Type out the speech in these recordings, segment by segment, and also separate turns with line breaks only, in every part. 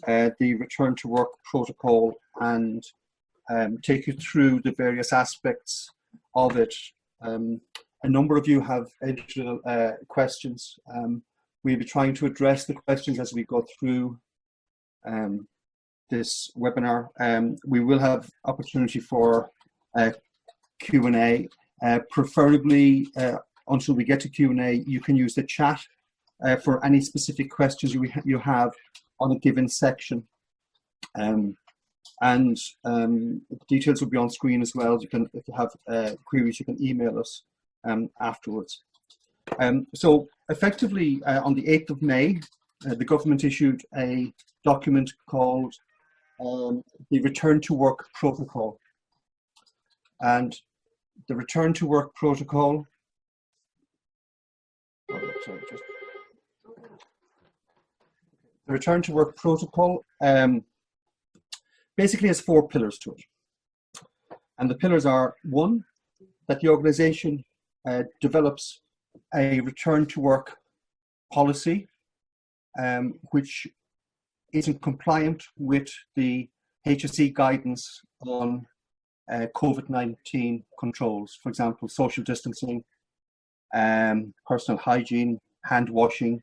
the return to work protocol and take you through the various aspects of it. A number of you have additional questions. We'll be trying to address the questions as we go through this webinar. We will have opportunity for Q&A. Preferably, until we get to Q&A, you can use the chat for any specific questions you have on a given section. Details will be on screen as well. You can, if you have queries, you can email us afterwards. So effectively, on the 8th of May, the government issued a document called the Return to Work Protocol. And the Return to Work Protocol, the Return to Work Protocol basically has 4 pillars to it. And the pillars are: 1, that the organization develops a return to work policy which isn't compliant with the HSE guidance on COVID-19 controls, for example, social distancing, personal hygiene, hand washing,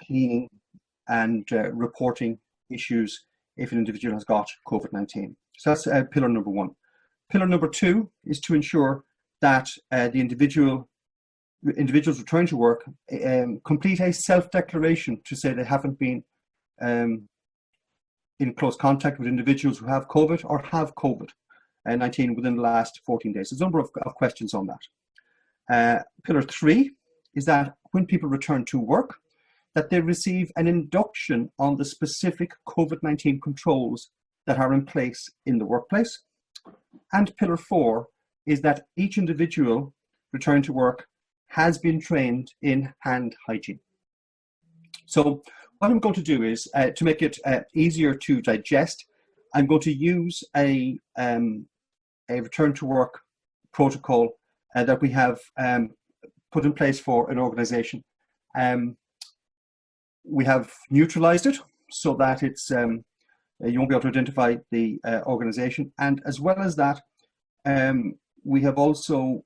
cleaning, and reporting issues if an individual has got COVID-19. So that's pillar number 1. Pillar number 2 is to ensure that the individuals returning to work complete a self-declaration to say they haven't been in close contact with individuals who have COVID or have COVID-19 within the last 14 days. There's a number of questions on that. Pillar 3 is that when people return to work, that they receive an induction on the specific COVID-19 controls that are in place in the workplace. And pillar 4 is that each individual returning to work has been trained in hand hygiene. So what I'm going to do is, to make it easier to digest, I'm going to use a return to work protocol that we have put in place for an organization. We have neutralized it so that it's you won't be able to identify the organization, and as well as that, we have also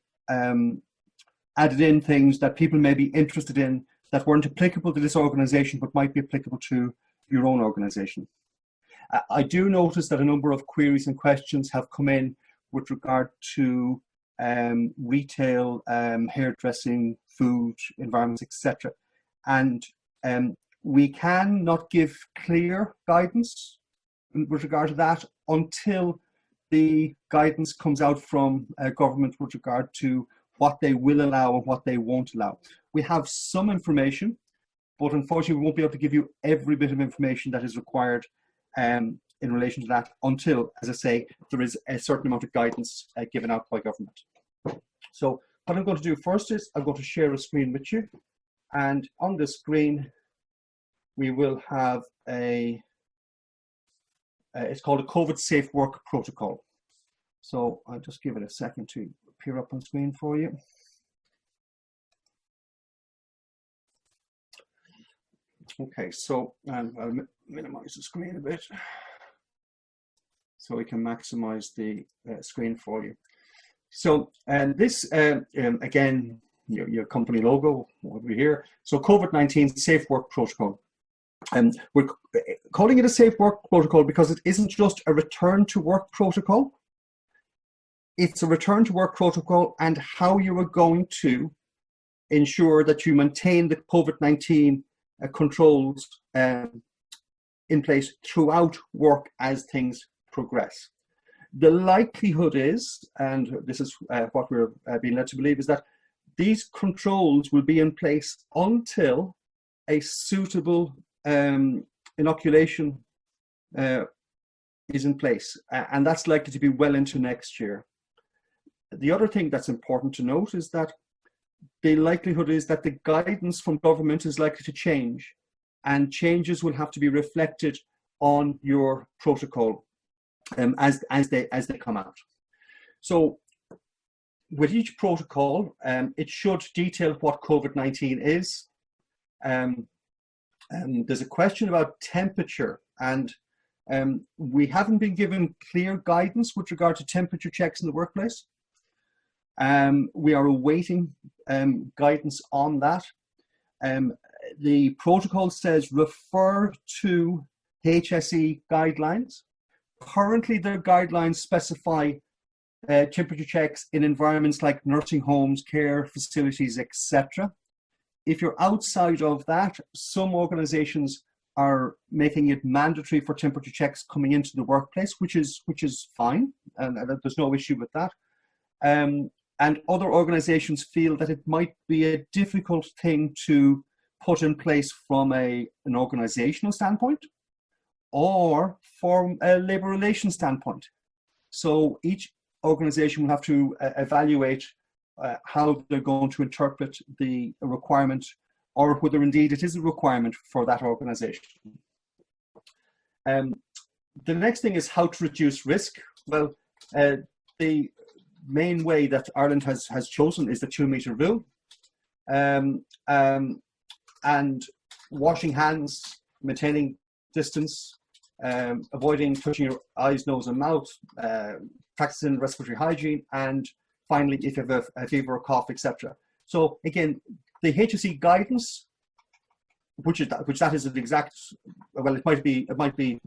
added in things that people may be interested in that weren't applicable to this organization but might be applicable to your own organization. I do notice that a number of queries and questions have come in with regard to retail, hairdressing, food, environments, etc. And we cannot give clear guidance with regard to that until the guidance comes out from government with regard to what they will allow and what they won't allow. We have some information, but unfortunately we won't be able to give you every bit of information that is required in relation to that until, as I say, there is a certain amount of guidance given out by government. So what I'm going to do first is I'm going to share a screen with you, and on the screen we will have it's called a COVID Safe Work Protocol. So I'll just give it a second to appear up on screen for you. Okay, so I'll minimize the screen a bit so we can maximize the screen for you. So, and this, again, your company logo, what we hear. So COVID-19 Safe Work Protocol. We're calling it a Safe Work Protocol because it isn't just a return to work protocol. It's a return to work protocol and how you are going to ensure that you maintain the COVID-19 controls in place throughout work as things progress. The likelihood is, and this is what we're being led to believe, is that these controls will be in place until a suitable inoculation is in place, and that's likely to be well into next year. The other thing that's important to note is that the likelihood is that the guidance from government is likely to change, and changes will have to be reflected on your protocol as they come out. So with each protocol, it should detail what COVID-19 is. There's a question about temperature And we haven't been given clear guidance with regard to temperature checks in the workplace. We are awaiting guidance on that. The protocol says refer to HSE guidelines. Currently, their guidelines specify temperature checks in environments like nursing homes, care facilities, etc. If you're outside of that, some organizations are making it mandatory for temperature checks coming into the workplace, which is fine, and there's no issue with that. And other organizations feel that it might be a difficult thing to put in place from an organizational standpoint or from a labor relations standpoint. So each organization will have to evaluate how they're going to interpret the requirement, or whether indeed it is a requirement for that organization. The next thing is how to reduce risk. Well, the main way that Ireland has chosen is the 2-meter rule. And washing hands, maintaining distance, avoiding touching your eyes, nose and mouth, practicing respiratory hygiene, and finally, if you have a fever or cough, etc. So again, the HSE guidance, which that is an exact, well, it might be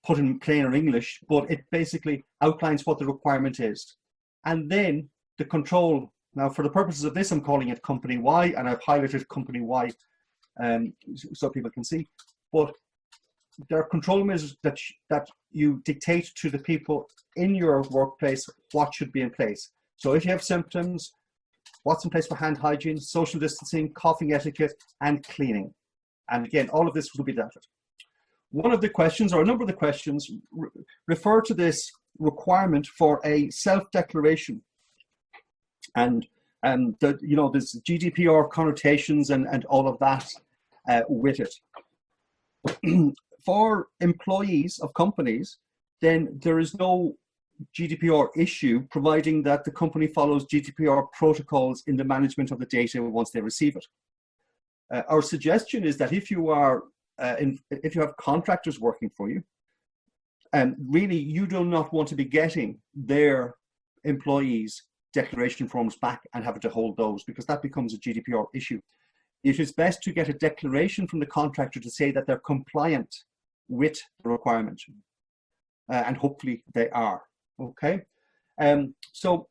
put in plainer English, but it basically outlines what the requirement is. And then the control, now for the purposes of this, I'm calling it company Y, and I've highlighted company Y so people can see. But there are control measures that you dictate to the people in your workplace what should be in place. So if you have symptoms, what's in place for hand hygiene, social distancing, coughing etiquette, and cleaning. And again, all of this will be dealt with. One of the questions, or a number of the questions, refer to this requirement for a self-declaration. And there's GDPR connotations and all of that with it. For employees of companies, then there is no GDPR issue, providing that the company follows GDPR protocols in the management of the data once they receive it. Our suggestion is that if you are if you have contractors working for you, really you do not want to be getting their employees' declaration forms back and having to hold those, because that becomes a GDPR issue. It is best to get a declaration from the contractor to say that they're compliant with the requirement, and hopefully they are. Okay, so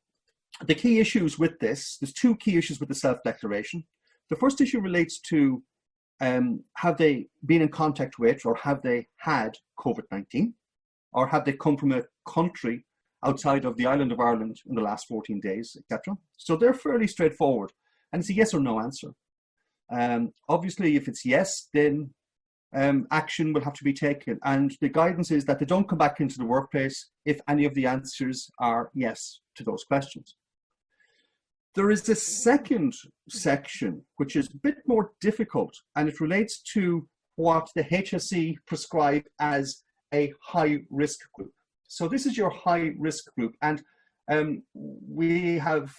the key issues with this, there's 2 key issues with the self-declaration. The first issue relates to have they been in contact with, or have they had COVID-19, or have they come from a country outside of the island of Ireland in the last 14 days, etc. So they're fairly straightforward, and it's a yes or no answer. Obviously, if it's yes, then action will have to be taken. And the guidance is that they don't come back into the workplace if any of the answers are yes to those questions. There is a second section, which is a bit more difficult, and it relates to what the HSE prescribe as a high-risk group. So this is your high-risk group, and we have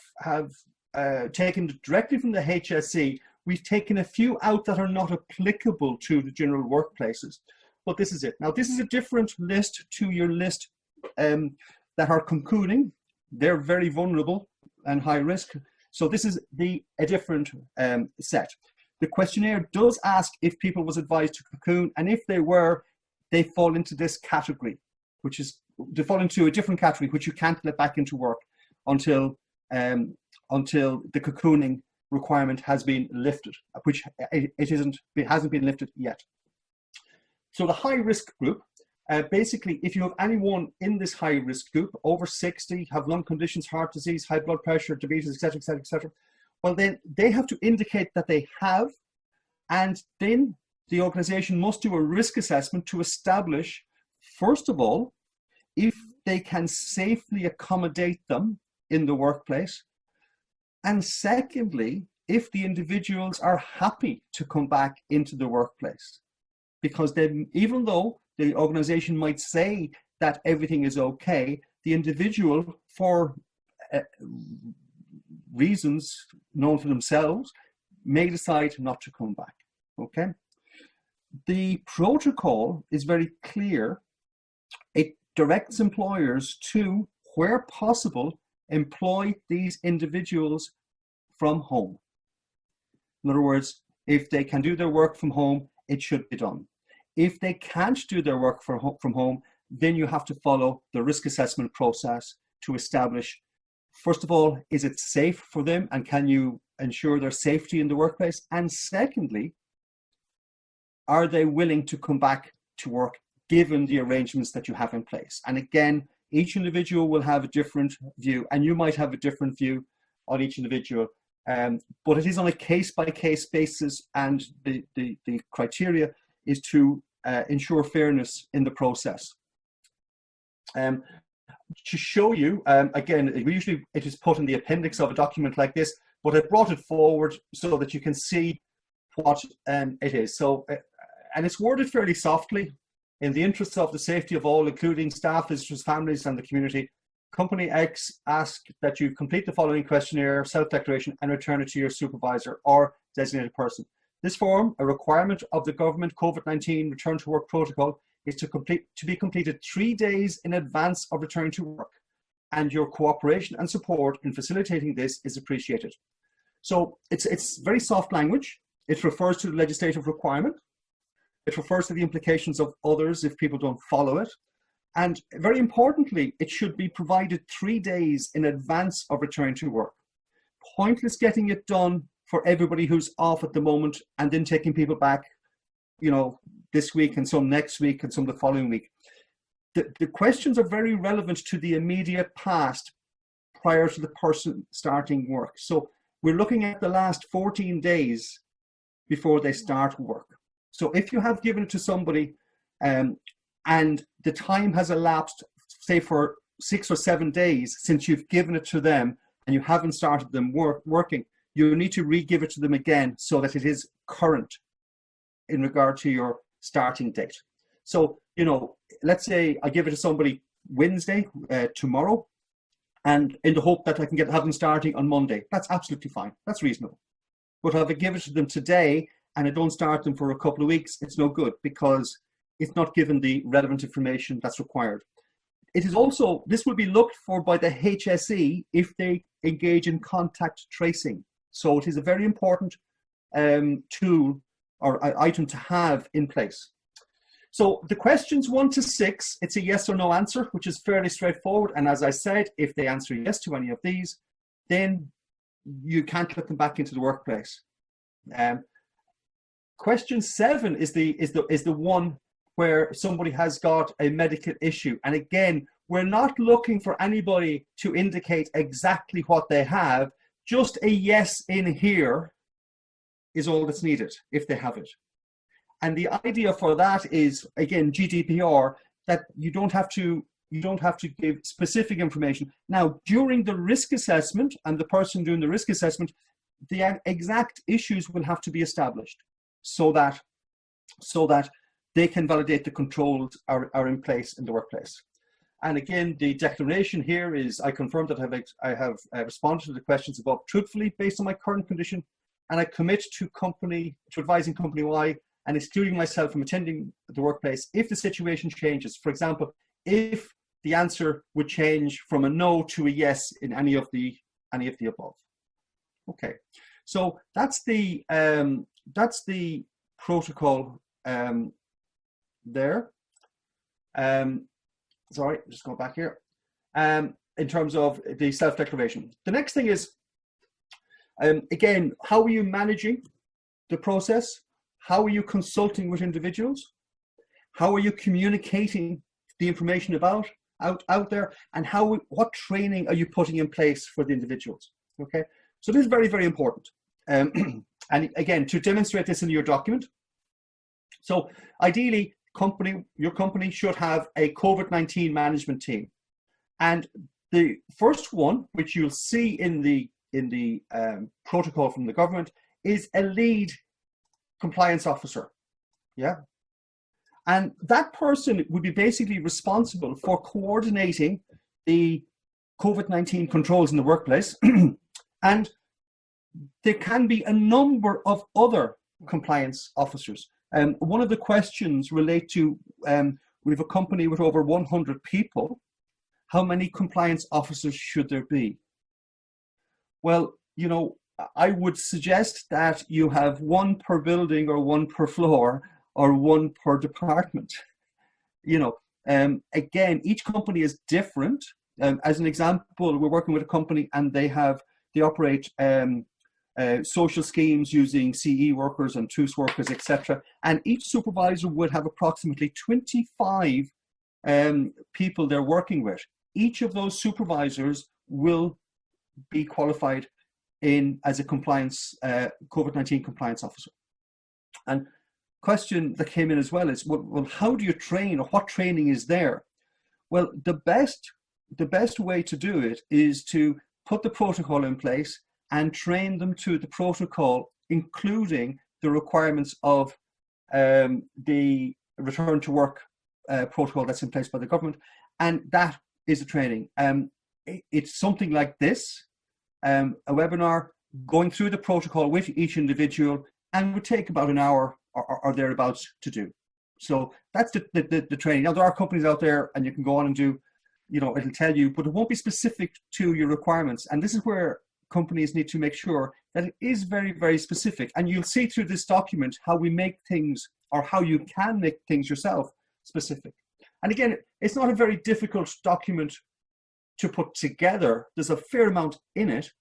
taken directly from the HSE. We've taken a few out that are not applicable to the general workplaces, but this is it. Now, this is a different list to your list that are cocooning. They're very vulnerable and high risk. So this is a different set. The questionnaire does ask if people was advised to cocoon, and if they were, they fall into this category, which is, they fall into a different category, which you can't let back into work until the cocooning requirement has been lifted, which it hasn't been lifted yet. So the high risk group, basically, if you have anyone in this high risk group, over 60, have lung conditions, heart disease, high blood pressure, diabetes, etc., etc., etc., well, then they have to indicate that they have, and then the organization must do a risk assessment to establish, first of all, if they can safely accommodate them in the workplace, and secondly, if the individuals are happy to come back into the workplace. Because then, even though the organization might say that everything is okay, the individual, for reasons known for themselves, may decide not to come back. Okay? the protocol is very clear. It directs employers to, where possible, employ these individuals from home. In other words, if they can do their work from home, it should be done. If they can't do their work from home, then you have to follow the risk assessment process to establish, first of all, is it safe for them and can you ensure their safety in the workplace? And secondly, are they willing to come back to work given the arrangements that you have in place? And again, each individual will have a different view, and you might have a different view on each individual. But it is on a case-by-case basis, and the criteria is to ensure fairness in the process. To show you, again, usually it is put in the appendix of a document like this, but I brought it forward so that you can see what it is. So, and it's worded fairly softly. In the interests of the safety of all, including staff, visitors, families, and the community, Company X asks that you complete the following questionnaire, self-declaration, and return it to your supervisor or designated person. This form, a requirement of the government COVID-19 return to work protocol, is to be completed 3 days in advance of returning to work, and your cooperation and support in facilitating this is appreciated. So it's very soft language. It refers to the legislative requirement. It refers to the implications of others if people don't follow it. And very importantly, it should be provided 3 days in advance of returning to work. Pointless getting it done for everybody who's off at the moment and then taking people back, you know, this week and some next week and some the following week. The questions are very relevant to the immediate past prior to the person starting work. So we're looking at the last 14 days before they start work. So if you have given it to somebody and the time has elapsed, say for 6 or 7 days since you've given it to them and you haven't started them working, you need to re-give it to them again so that it is current in regard to your starting date. So, you know, let's say I give it to somebody Wednesday, tomorrow, and in the hope that I can have them starting on Monday. That's absolutely fine. That's reasonable. But if I give it to them today and I don't start them for a couple of weeks, it's no good because it's not given the relevant information that's required. It is also, this will be looked for by the HSE if they engage in contact tracing. So it is a very important tool or item to have in place. So the questions 1 to 6, it's a yes or no answer, which is fairly straightforward. And as I said, if they answer yes to any of these, then you can't let them back into the workplace. Question 7 is the one where somebody has got a medical issue. And again, we're not looking for anybody to indicate exactly what they have. Just a yes in here is all that's needed if they have it. And the idea for that is, again, GDPR, that you don't have to give specific information. Now, during the risk assessment and the person doing the risk assessment, the exact issues will have to be established so that they can validate the controls are in place in the workplace. And again, the declaration here is, I confirm that I have responded to the questions above truthfully based on my current condition, and I commit to advising company Y and excluding myself from attending the workplace if the situation changes. For example, if the answer would change from a no to a yes in any of the above. Okay, so that's the protocol there. Sorry, just go back here. In terms of the self-declaration, the next thing is, again, how are you managing the process? How are you consulting with individuals? How are you communicating the information out there? And what training are you putting in place for the individuals? Okay, so this is very, very important. And again, to demonstrate this in your document. So ideally, your company should have a COVID-19 management team. And the first one, which you'll see in the protocol from the government, is a lead compliance officer. Yeah. And that person would be basically responsible for coordinating the COVID-19 controls in the workplace. And there can be a number of other compliance officers. One of the questions relate to, we have a company with over 100 people. How many compliance officers should there be? Well, you know, I would suggest that you have one per building or one per floor or one per department. You know, again, each company is different. As an example, we're working with a company and they operate social schemes using CE workers and TUS workers, etc. And each supervisor would have approximately 25 people they're working with. Each of those supervisors will be qualified as a compliance COVID-19 compliance officer. And question that came in as well is, well, how do you train, or what training is there? Well, the best way to do it is to put the protocol in place and train them to the protocol, including the requirements of the return to work protocol that's in place by the government. And that is the training. It's something like this, a webinar going through the protocol with each individual, and would take about an hour or thereabouts to do. So that's the training. Now, there are companies out there, and you can go on and do, you know, it'll tell you, but it won't be specific to your requirements. And this is where companies need to make sure that it is very, very specific. And you'll see through this document how we make things, or how you can make things yourself specific. And again, it's not a very difficult document to put together. There's a fair amount in it,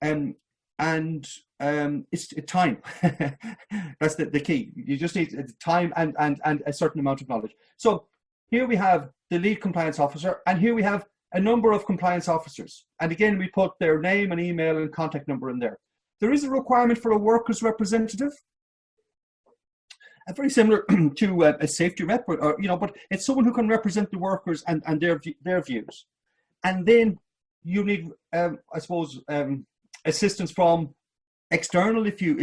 and it's time. That's the key. You just need time and a certain amount of knowledge. So here we have the lead compliance officer, and here we have a number of compliance officers. And again, we put their name and email and contact number in there. There is a requirement for a workers representative, very similar to a safety rep, or, you know, but it's someone who can represent the workers and their views. And then you need, I suppose, assistance from external if you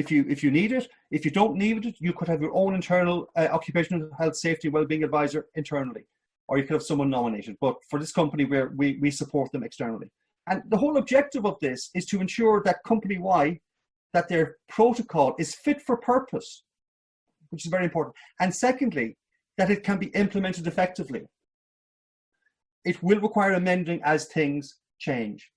need it. If you don't need it, you could have your own internal occupational health, safety, well-being advisor internally, or you could have someone nominated. But for this company, we support them externally. And the whole objective of this is to ensure that company-wide, that their protocol is fit for purpose, which is very important. And secondly, that it can be implemented effectively. It will require amending as things change.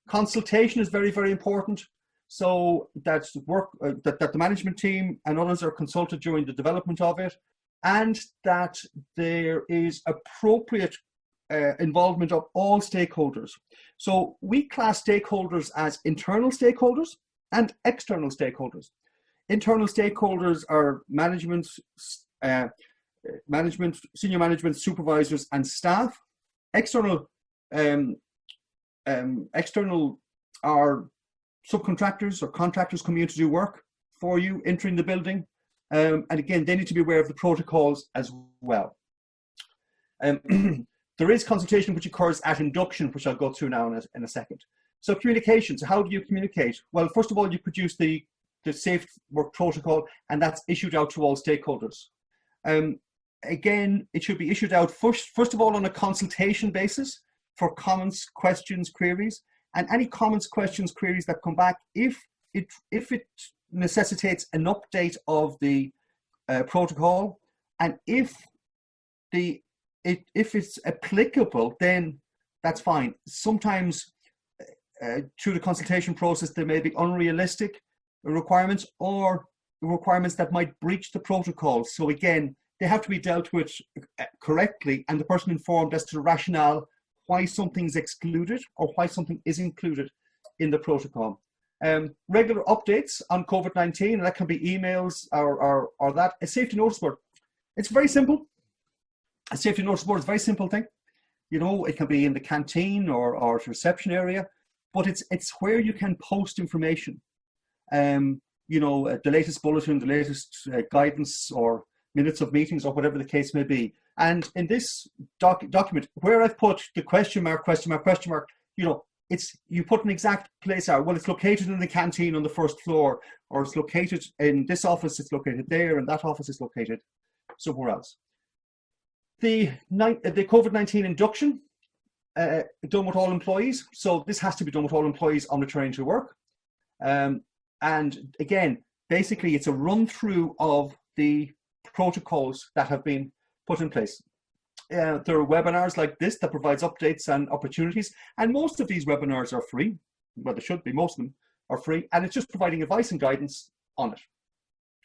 Consultation is very, very important. So that the management team and others are consulted during the development of it, and that there is appropriate involvement of all stakeholders. So we class stakeholders as internal stakeholders and external stakeholders. Internal stakeholders are management, senior management, supervisors, and staff. External are subcontractors or contractors coming in to do work for you, entering the building. And again, they need to be aware of the protocols as well. There is consultation which occurs at induction, which I'll go through now in a second. So communications, how do you communicate? Well, first of all, you produce the safe work protocol, and that's issued out to all stakeholders. Again, it should be issued out first of all on a consultation basis for comments, questions, queries, and any comments, questions, queries that come back, if it necessitates an update of the protocol, and if it's applicable, then that's fine. Sometimes through the consultation process, there may be unrealistic requirements or requirements that might breach the protocol. So again, they have to be dealt with correctly, and the person informed as to the rationale why something's excluded or why something is included in the protocol. Regular updates on COVID-19, and that can be emails or that. A safety notice board, it's very simple. A safety notice board is a very simple thing. You know, it can be in the canteen or reception area, but it's where you can post information. You know, the latest bulletin, the latest guidance or minutes of meetings or whatever the case may be. And in this document, where I've put the question mark, you know, you put an exact place out. Well, it's located in the canteen on the first floor, or it's located in this office, it's located there, and that office is located somewhere else. The COVID-19 induction, done with all employees. So this has to be done with all employees on returning to work. And again, basically it's a run through of the protocols that have been put in place. There are webinars like this that provides updates and opportunities, and most of these webinars are free. Well, they should be, most of them are free, and it's just providing advice and guidance on it.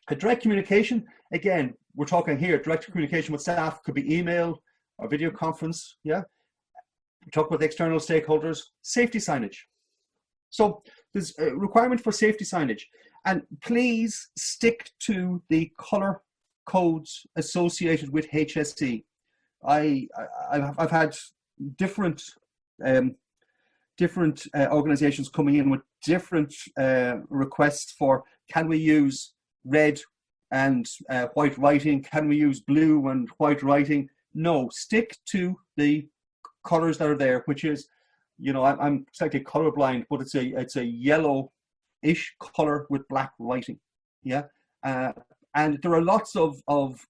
A direct communication, again, we're talking here, direct communication with staff could be email or video conference, yeah. We talk about external stakeholders, safety signage. So there's a requirement for safety signage, and please stick to the color codes associated with HSE. I've had different organizations coming in with different requests for, can we use red and white writing? Can we use blue and white writing? No, stick to the colors that are there, which is, you know, I'm slightly colorblind, but it's a yellow-ish color with black writing, yeah. And there are lots of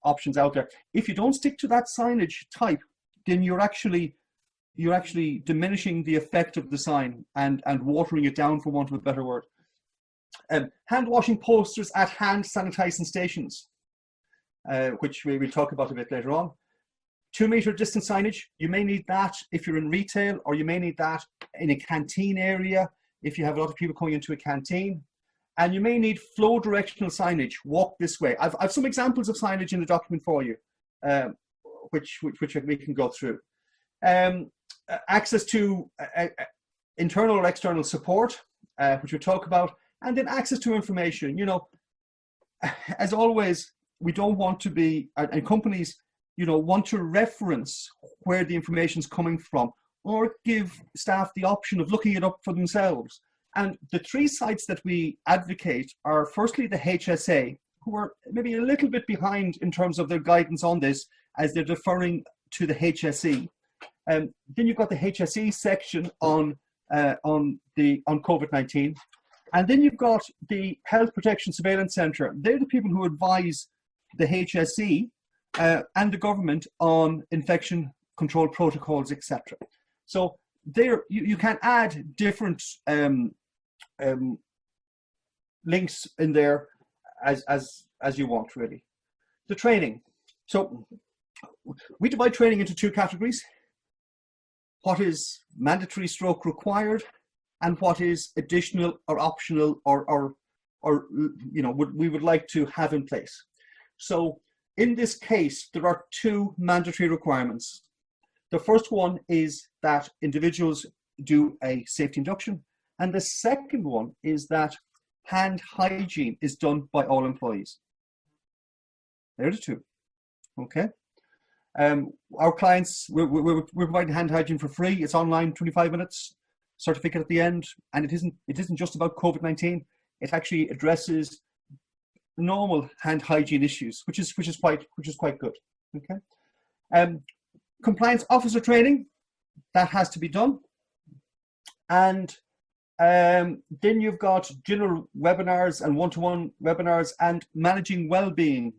options out there. If you don't stick to that signage type, then you're actually diminishing the effect of the sign and watering it down, for want of a better word. Hand washing posters at hand sanitizing stations, which we will talk about a bit later on. 2 meter distance signage, you may need that if you're in retail, or you may need that in a canteen area if you have a lot of people coming into a canteen. And you may need flow directional signage, walk this way. I've some examples of signage in the document for you, which we can go through. Access to internal or external support, which we'll talk about, and then access to information. You know, as always, we don't want to be, and companies, you know, want to reference where the information is coming from, or give staff the option of looking it up for themselves. And the 3 sites that we advocate are, firstly, the HSA, who are maybe a little bit behind in terms of their guidance on this, as they're deferring to the HSE. Then you've got the HSE section on COVID-19. And then you've got the Health Protection Surveillance Centre. They're the people who advise the HSE and the government on infection control protocols, etc. So there, you can add different links in there as you want, really. The training. So we divide training into 2 categories: what is mandatory stroke required, and what is additional or optional, or you know, we would like to have in place. So in this case, there are 2 mandatory requirements. The first one is that individuals do a safety induction, and the second one is that hand hygiene is done by all employees. There are the 2. Okay. Our clients, we're providing hand hygiene for free. It's online, 25 minutes, certificate at the end, and it isn't just about COVID-19. It actually addresses normal hand hygiene issues, which is quite good. Okay. Compliance officer training, that has to be done, and then you've got general webinars and one-to-one webinars and managing well-being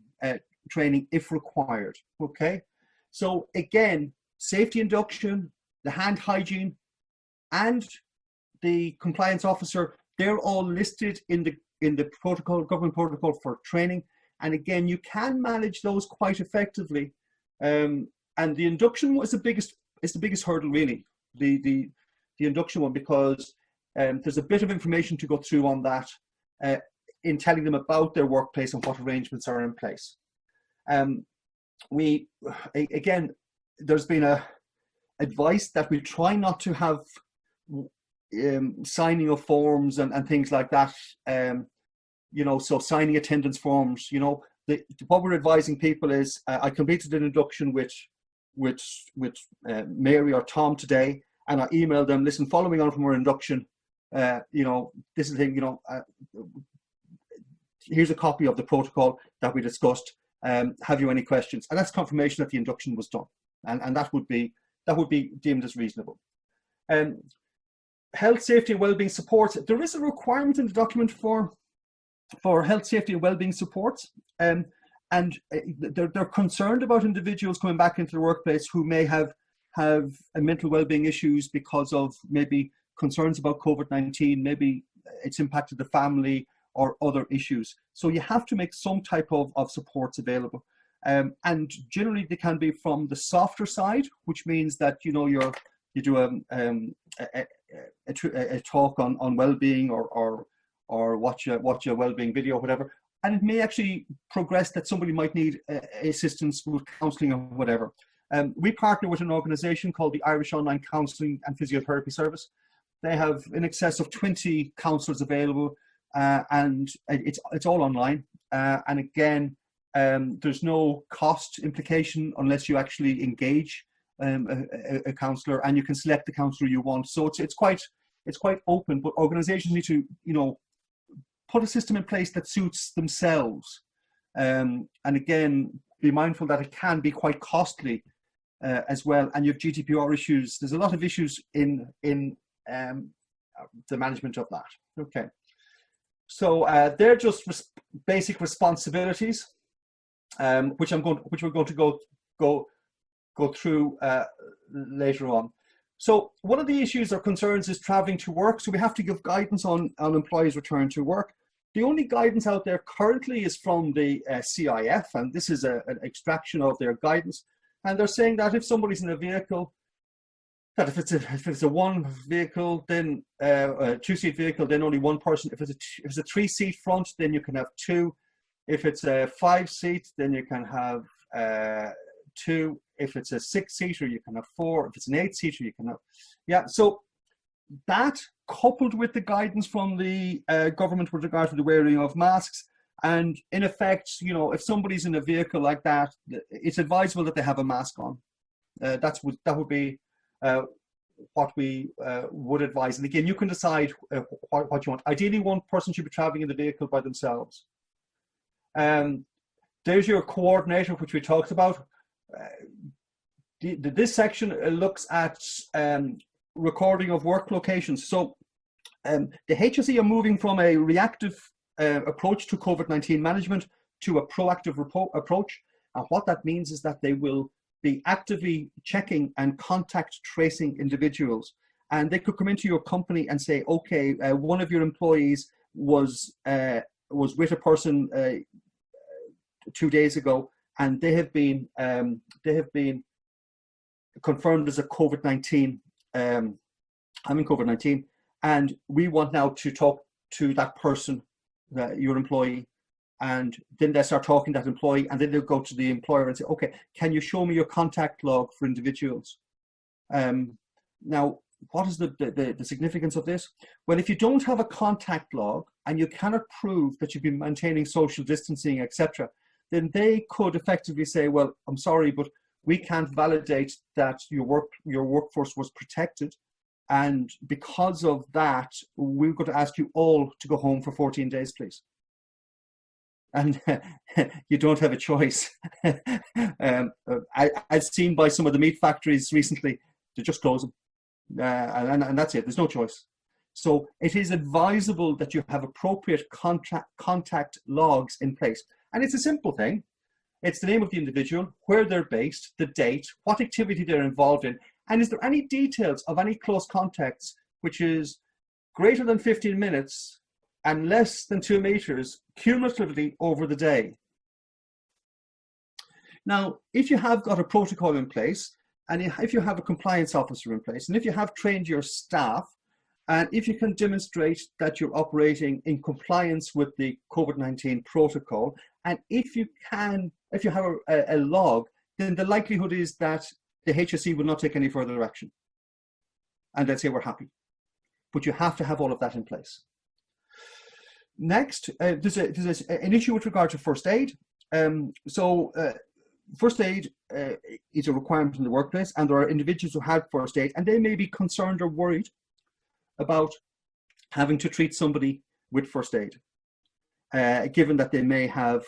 training if required. Okay. So again, safety induction, the hand hygiene, and the compliance officer, they're all listed in the protocol, government protocol for training. And again, you can manage those quite effectively. And the induction is the biggest hurdle, really, the induction one, because there's a bit of information to go through on that in telling them about their workplace and what arrangements are in place. Again, there's been advice that we try not to have signing of forms and things like that. You know, so signing attendance forms. You know, what we're advising people is, I completed an induction with Mary or Tom today, and I emailed them, listen, following on from our induction, you know, this is the thing, you know, here's a copy of the protocol that we discussed. Have you any questions? And that's confirmation that the induction was done, and that would be deemed as reasonable. Health, safety, and wellbeing support. There is a requirement in the document for health, safety, and wellbeing support, and they're concerned about individuals coming back into the workplace who may have mental wellbeing issues because of maybe concerns about COVID-19, maybe it's impacted the family or other issues. So you have to make some type of supports available. And generally they can be from the softer side, which means that, you know, you do a talk on well-being or watch a well-being video, whatever, and it may actually progress that somebody might need assistance with counselling or whatever. We partner with an organisation called the Irish Online Counselling and Physiotherapy Service. They have in excess of 20 counsellors available, and it's all online. And again, there's no cost implication unless you actually engage a counsellor, and you can select the counsellor you want. So it's quite open, but organisations need to, you know, put a system in place that suits themselves. And again, be mindful that it can be quite costly as well. And you have GDPR issues. There's a lot of issues in the management of that. Okay. So they're just basic responsibilities, which we're going to go through later on. So one of the issues or concerns is traveling to work. So we have to give guidance on employees' return to work. The only guidance out there currently is from the CIF, and this is an extraction of their guidance. And they're saying that if somebody's in a vehicle, that if it's a one vehicle, then a two-seat vehicle, then only one person. If it's a three-seat front, then you can have two. If it's a five-seat, then you can have two. If it's a six-seater, you can have four. If it's an eight-seater, you can have, yeah. So that, coupled with the guidance from the government with regard to the wearing of masks, and in effect, you know, if somebody's in a vehicle like that, it's advisable that they have a mask on. That would be what we would advise. And again, you can decide what you want. Ideally, one person should be traveling in the vehicle by themselves. There's your coordinator, which we talked about. This section looks at recording of work locations. So the HSE are moving from a reactive approach to COVID-19 management to a proactive approach. And what that means is that they will be actively checking and contact tracing individuals. And they could come into your company and say, okay, one of your employees was with a person 2 days ago, and they have been confirmed as a COVID-19, having COVID-19, and we want now to talk to that person, your employee, and then they start talking to that employee, and then they'll go to the employer and say, okay, can you show me your contact log for individuals? Now, what is the significance of this? Well, if you don't have a contact log and you cannot prove that you've been maintaining social distancing, etc., then they could effectively say, well, I'm sorry, but we can't validate that your workforce was protected. And because of that, we're going to ask you all to go home for 14 days, please. And you don't have a choice. As seen by some of the meat factories recently, they just close them. And that's it, there's no choice. So it is advisable that you have appropriate contact logs in place. And it's a simple thing. It's the name of the individual, where they're based, the date, what activity they're involved in, and is there any details of any close contacts which is greater than 15 minutes and less than 2 meters cumulatively over the day. Now, if you have got a protocol in place, and if you have a compliance officer in place, and if you have trained your staff, and if you can demonstrate that you're operating in compliance with the COVID-19 protocol, and if you have a log, then the likelihood is that the HSE will not take any further action. And they'll say, we're happy. But you have to have all of that in place. Next, there's an issue with regard to first aid. First aid is a requirement in the workplace, and there are individuals who have first aid, and they may be concerned or worried about having to treat somebody with first aid, given that they may have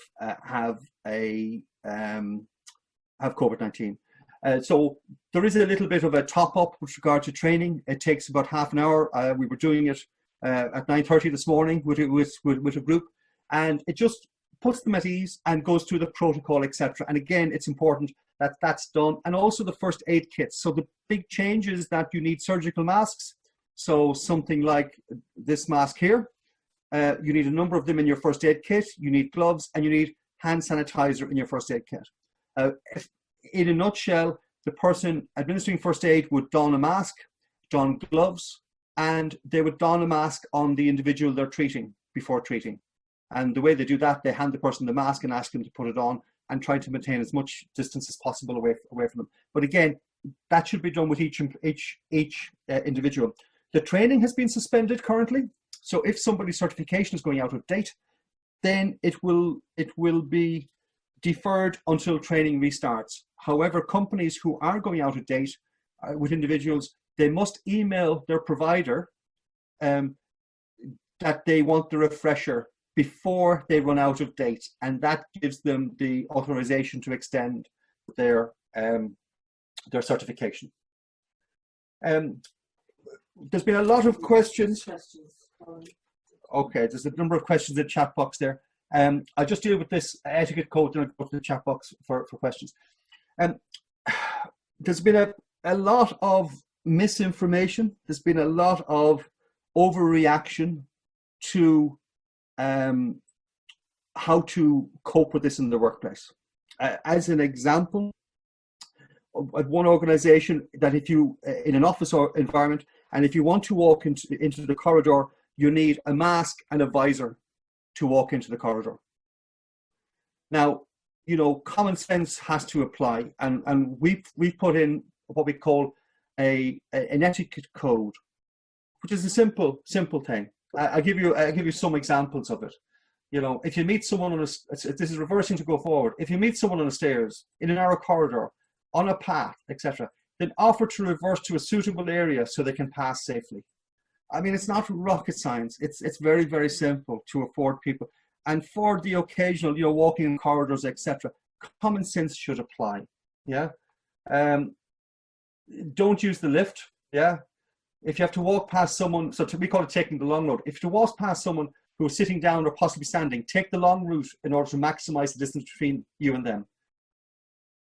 COVID-19. So there is a little bit of a top up with regard to training. It takes about half an hour. We were doing it at 9:30 this morning with a group, and it just puts them at ease and goes through the protocol, etc. And again, it's important that that's done, and also the first aid kits. So the big change is that you need surgical masks. So something like this mask here, you need a number of them in your first aid kit. You need gloves, and you need hand sanitizer in your first aid kit. In a nutshell, the person administering first aid would don a mask, don gloves, and they would don a mask on the individual they're treating before treating. And the way they do that, they hand the person the mask and ask them to put it on and try to maintain as much distance as possible away from them. But again, that should be done with each individual. The training has been suspended currently. So if somebody's certification is going out of date, then it will be deferred until training restarts. However, companies who are going out of date with individuals, they must email their provider that they want the refresher before they run out of date, and that gives them the authorization to extend their certification. There's been a lot of questions. Okay, there's a number of questions in the chat box there. I'll just deal with this etiquette code and I'll go to the chat box for questions. There's been a lot of misinformation. There's been a lot of overreaction to how to cope with this in the workplace. As an example, at one organization, that if you, in an office or environment, and if you want to walk into the corridor, you need a mask and a visor to walk into the corridor. Now, you know, common sense has to apply, and we've put in what we call an etiquette code, which is a simple thing. I'll give you some examples of it. You know, if you meet someone on this is reversing to go forward. If you meet someone on the stairs, in a narrow corridor, on a path, etc., then offer to reverse to a suitable area so they can pass safely. I mean, it's not rocket science. It's very, very simple to afford people. And for the occasional, you know, walking in corridors, etc., common sense should apply. Yeah. Don't use the lift. Yeah. If you have to walk past someone, we call it taking the long road. If you walk past someone who is sitting down or possibly standing, take the long route in order to maximize the distance between you and them.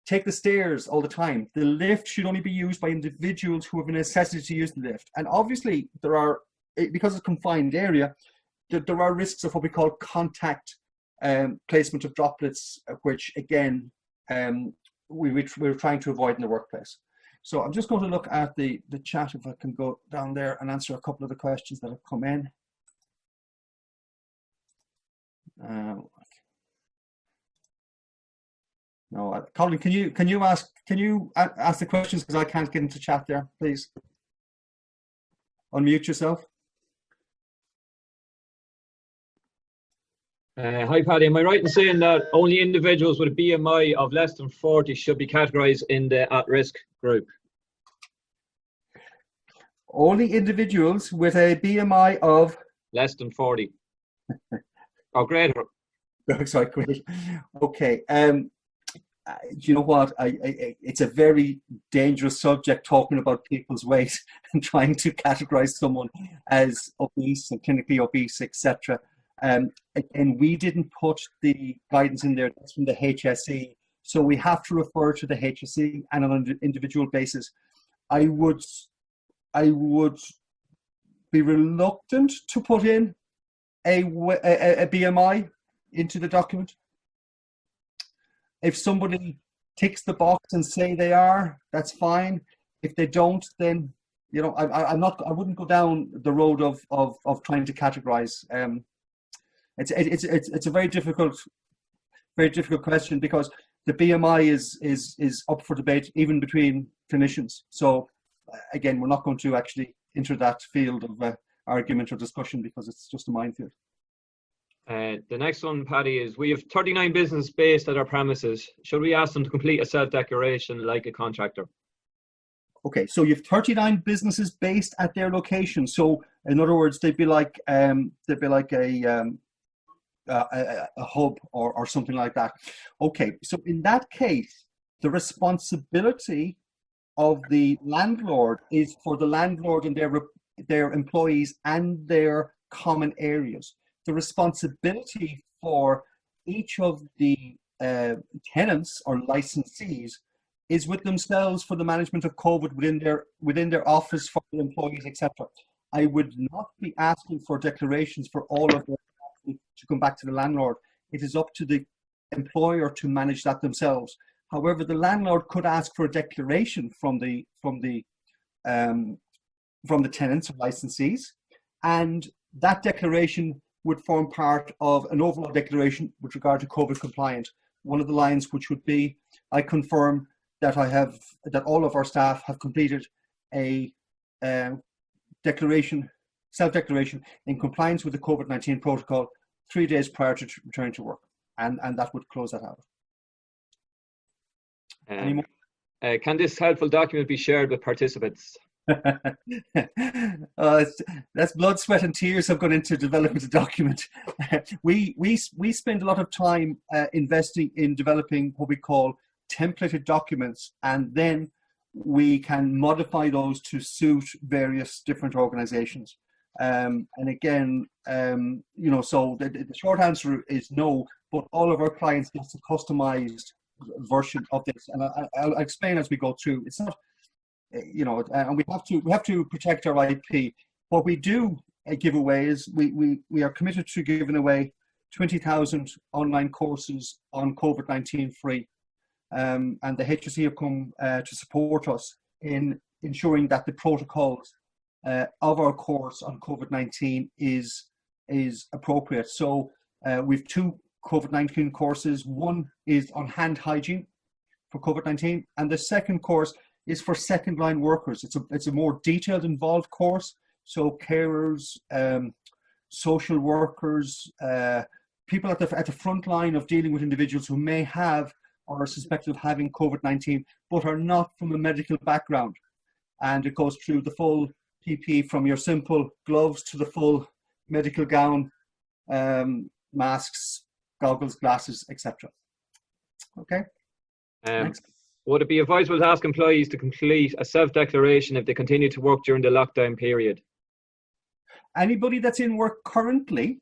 Take the stairs all the time. The lift should only be used by individuals who have a necessity to use the lift. And obviously there are, because it's a confined area, there are risks of what we call contact placement of droplets, which again, we're trying to avoid in the workplace. So I'm just going to look at the chat, if I can go down there and answer a couple of the questions that have come in. No, Colin, can you ask the questions, because I can't get into chat there, please. Unmute yourself.
Hi, Paddy. Am I right in saying that only individuals with a BMI of less than 40 should be categorized in the at-risk group?
Only individuals with a BMI of
less than 40 or greater.
Sorry, great. Okay. You know what? It's a very dangerous subject, talking about people's weight and trying to categorize someone as obese and clinically obese, etc. Again, we didn't put the guidance in there. That's from the HSE, so we have to refer to the HSE, and on an individual basis. I would be reluctant to put in a BMI into the document. If somebody ticks the box and say they are, that's fine. If they don't, then, you know, I wouldn't go down the road of trying to categorize. It's a very difficult question, because the BMI is up for debate even between clinicians. So again, we're not going to actually enter that field of argument or discussion, because it's just a minefield.
The next one, Paddy, is we have 39 businesses based at our premises. Should we ask them to complete a self-declaration like a contractor?
Okay, so you have 39 businesses based at their location. So in other words, they'd be like a hub or something like that. Okay, so in that case, the responsibility of the landlord is for the landlord and their employees and their common areas. The responsibility for each of the tenants or licensees is with themselves for the management of COVID within their office, for the employees, etc. I would not be asking for declarations for all of them to come back to the landlord. It is up to the employer to manage that themselves. However, the landlord could ask for a declaration from the tenants or licensees, and that declaration would form part of an overall declaration with regard to COVID compliant. One of the lines which would be, I confirm that all of our staff have completed a self-declaration in compliance with the COVID-19 protocol 3 days prior to returning to work, and that would close that out.
Can this helpful document be shared with participants?
That's blood, sweat, and tears have gone into developing the document. we spend a lot of time investing in developing what we call templated documents, and then we can modify those to suit various different organizations. And again, so the short answer is no, but all of our clients get a customized version of this, and I'll explain as we go through. It's not, and we have to protect our IP. What we do give away is we are committed to giving away 20,000 online courses on COVID-19 free, and the HSE have come to support us in ensuring that the protocols of our course on COVID-19 is appropriate. So we've 2 COVID-19 courses. One is on hand hygiene for COVID-19, and the second course is for second line workers. It's a more detailed, involved course. So carers, social workers, people at the front line of dealing with individuals who may have or are suspected of having COVID-19, but are not from a medical background. And it goes through the full PPE, from your simple gloves to the full medical gown, masks, goggles, glasses, etc. Okay. Next.
Would it be advisable to ask employees to complete a self-declaration if they continue to work during the lockdown period?
Anybody that's in work currently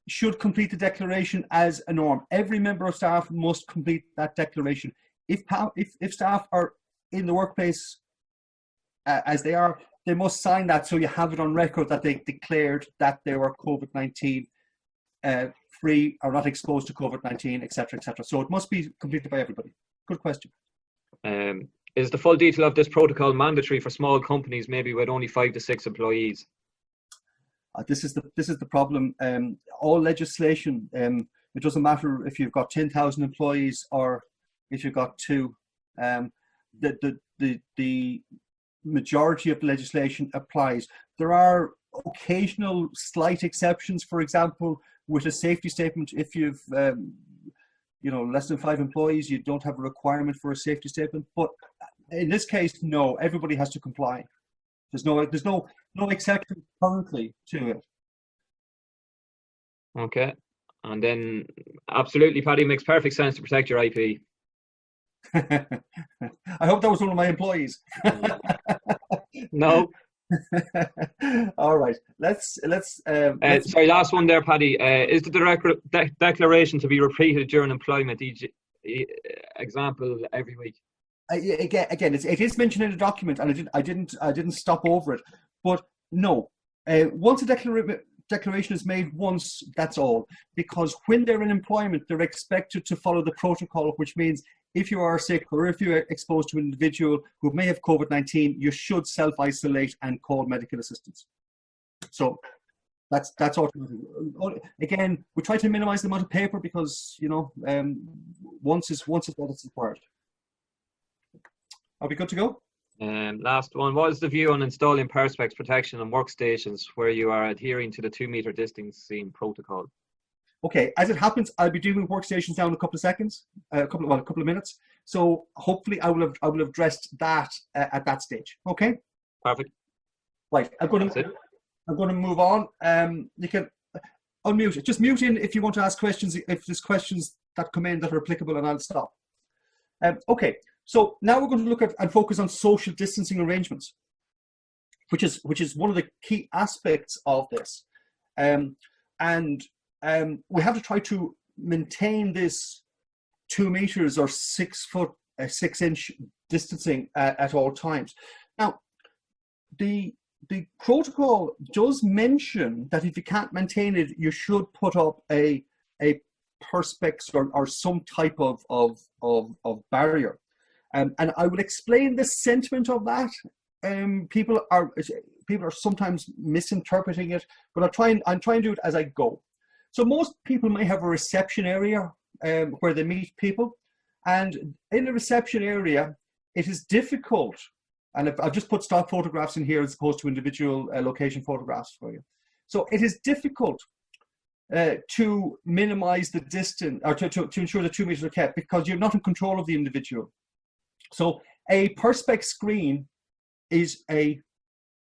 should complete the declaration as a norm. Every member of staff must complete that declaration. If staff are in the workplace as they are, they must sign that, so you have it on record that they declared that they were COVID-19 free or not exposed to COVID-19, etc., etc. So it must be completed by everybody. Good question.
Is the full detail of this protocol mandatory for small companies, maybe with only 5 to 6 employees?
This is the problem. All legislation, it doesn't matter if you've got 10,000 employees or if you've got 2. The majority of the legislation applies. There are occasional slight exceptions. For example, with a safety statement, if you've less than 5 employees, you don't have a requirement for a safety statement. But in this case, no, everybody has to comply. There's no exception currently to it.
Okay, and then absolutely, Paddy, makes perfect sense to protect your IP.
I hope that was one of my employees.
No.
All right. Let's
sorry, last one there, Paddy. Is the declaration to be repeated during employment, example, every week?
Again, it is mentioned in the document, and I didn't stop over it. But no, once a declaration is made once, that's all. Because when they're in employment, they're expected to follow the protocol, which means if you are sick or if you're exposed to an individual who may have COVID-19, you should self-isolate and call medical assistance. So that's automatic. Again, we try to minimize the amount of paper because, once is what is required. Are we good to go?
Last one. What is the view on installing perspex protection on workstations where you are adhering to the 2-meter distancing protocol?
Okay, as it happens, I'll be doing workstations now in a couple of seconds, a couple of minutes. So hopefully I will have addressed that at that stage. Okay.
Perfect.
Right, I'm going to move on. You can unmute. Just mute in if you want to ask questions. If there's questions that come in that are applicable, and I'll stop. Okay, so now we're going to look at and focus on social distancing arrangements, which is one of the key aspects of this, we have to try to maintain this 2 meters or 6 foot, 6 inch distancing at all times. Now, the protocol does mention that if you can't maintain it, you should put up a perspex or some type of barrier. And I would explain the sentiment of that. People are sometimes misinterpreting it, but I'm trying to do it as I go. So most people may have a reception area where they meet people, and in the reception area, it is difficult. And I've just put stock photographs in here as opposed to individual location photographs for you. So it is difficult to minimize the distance, or to ensure the 2 meters are kept, because you're not in control of the individual. So a perspex screen is a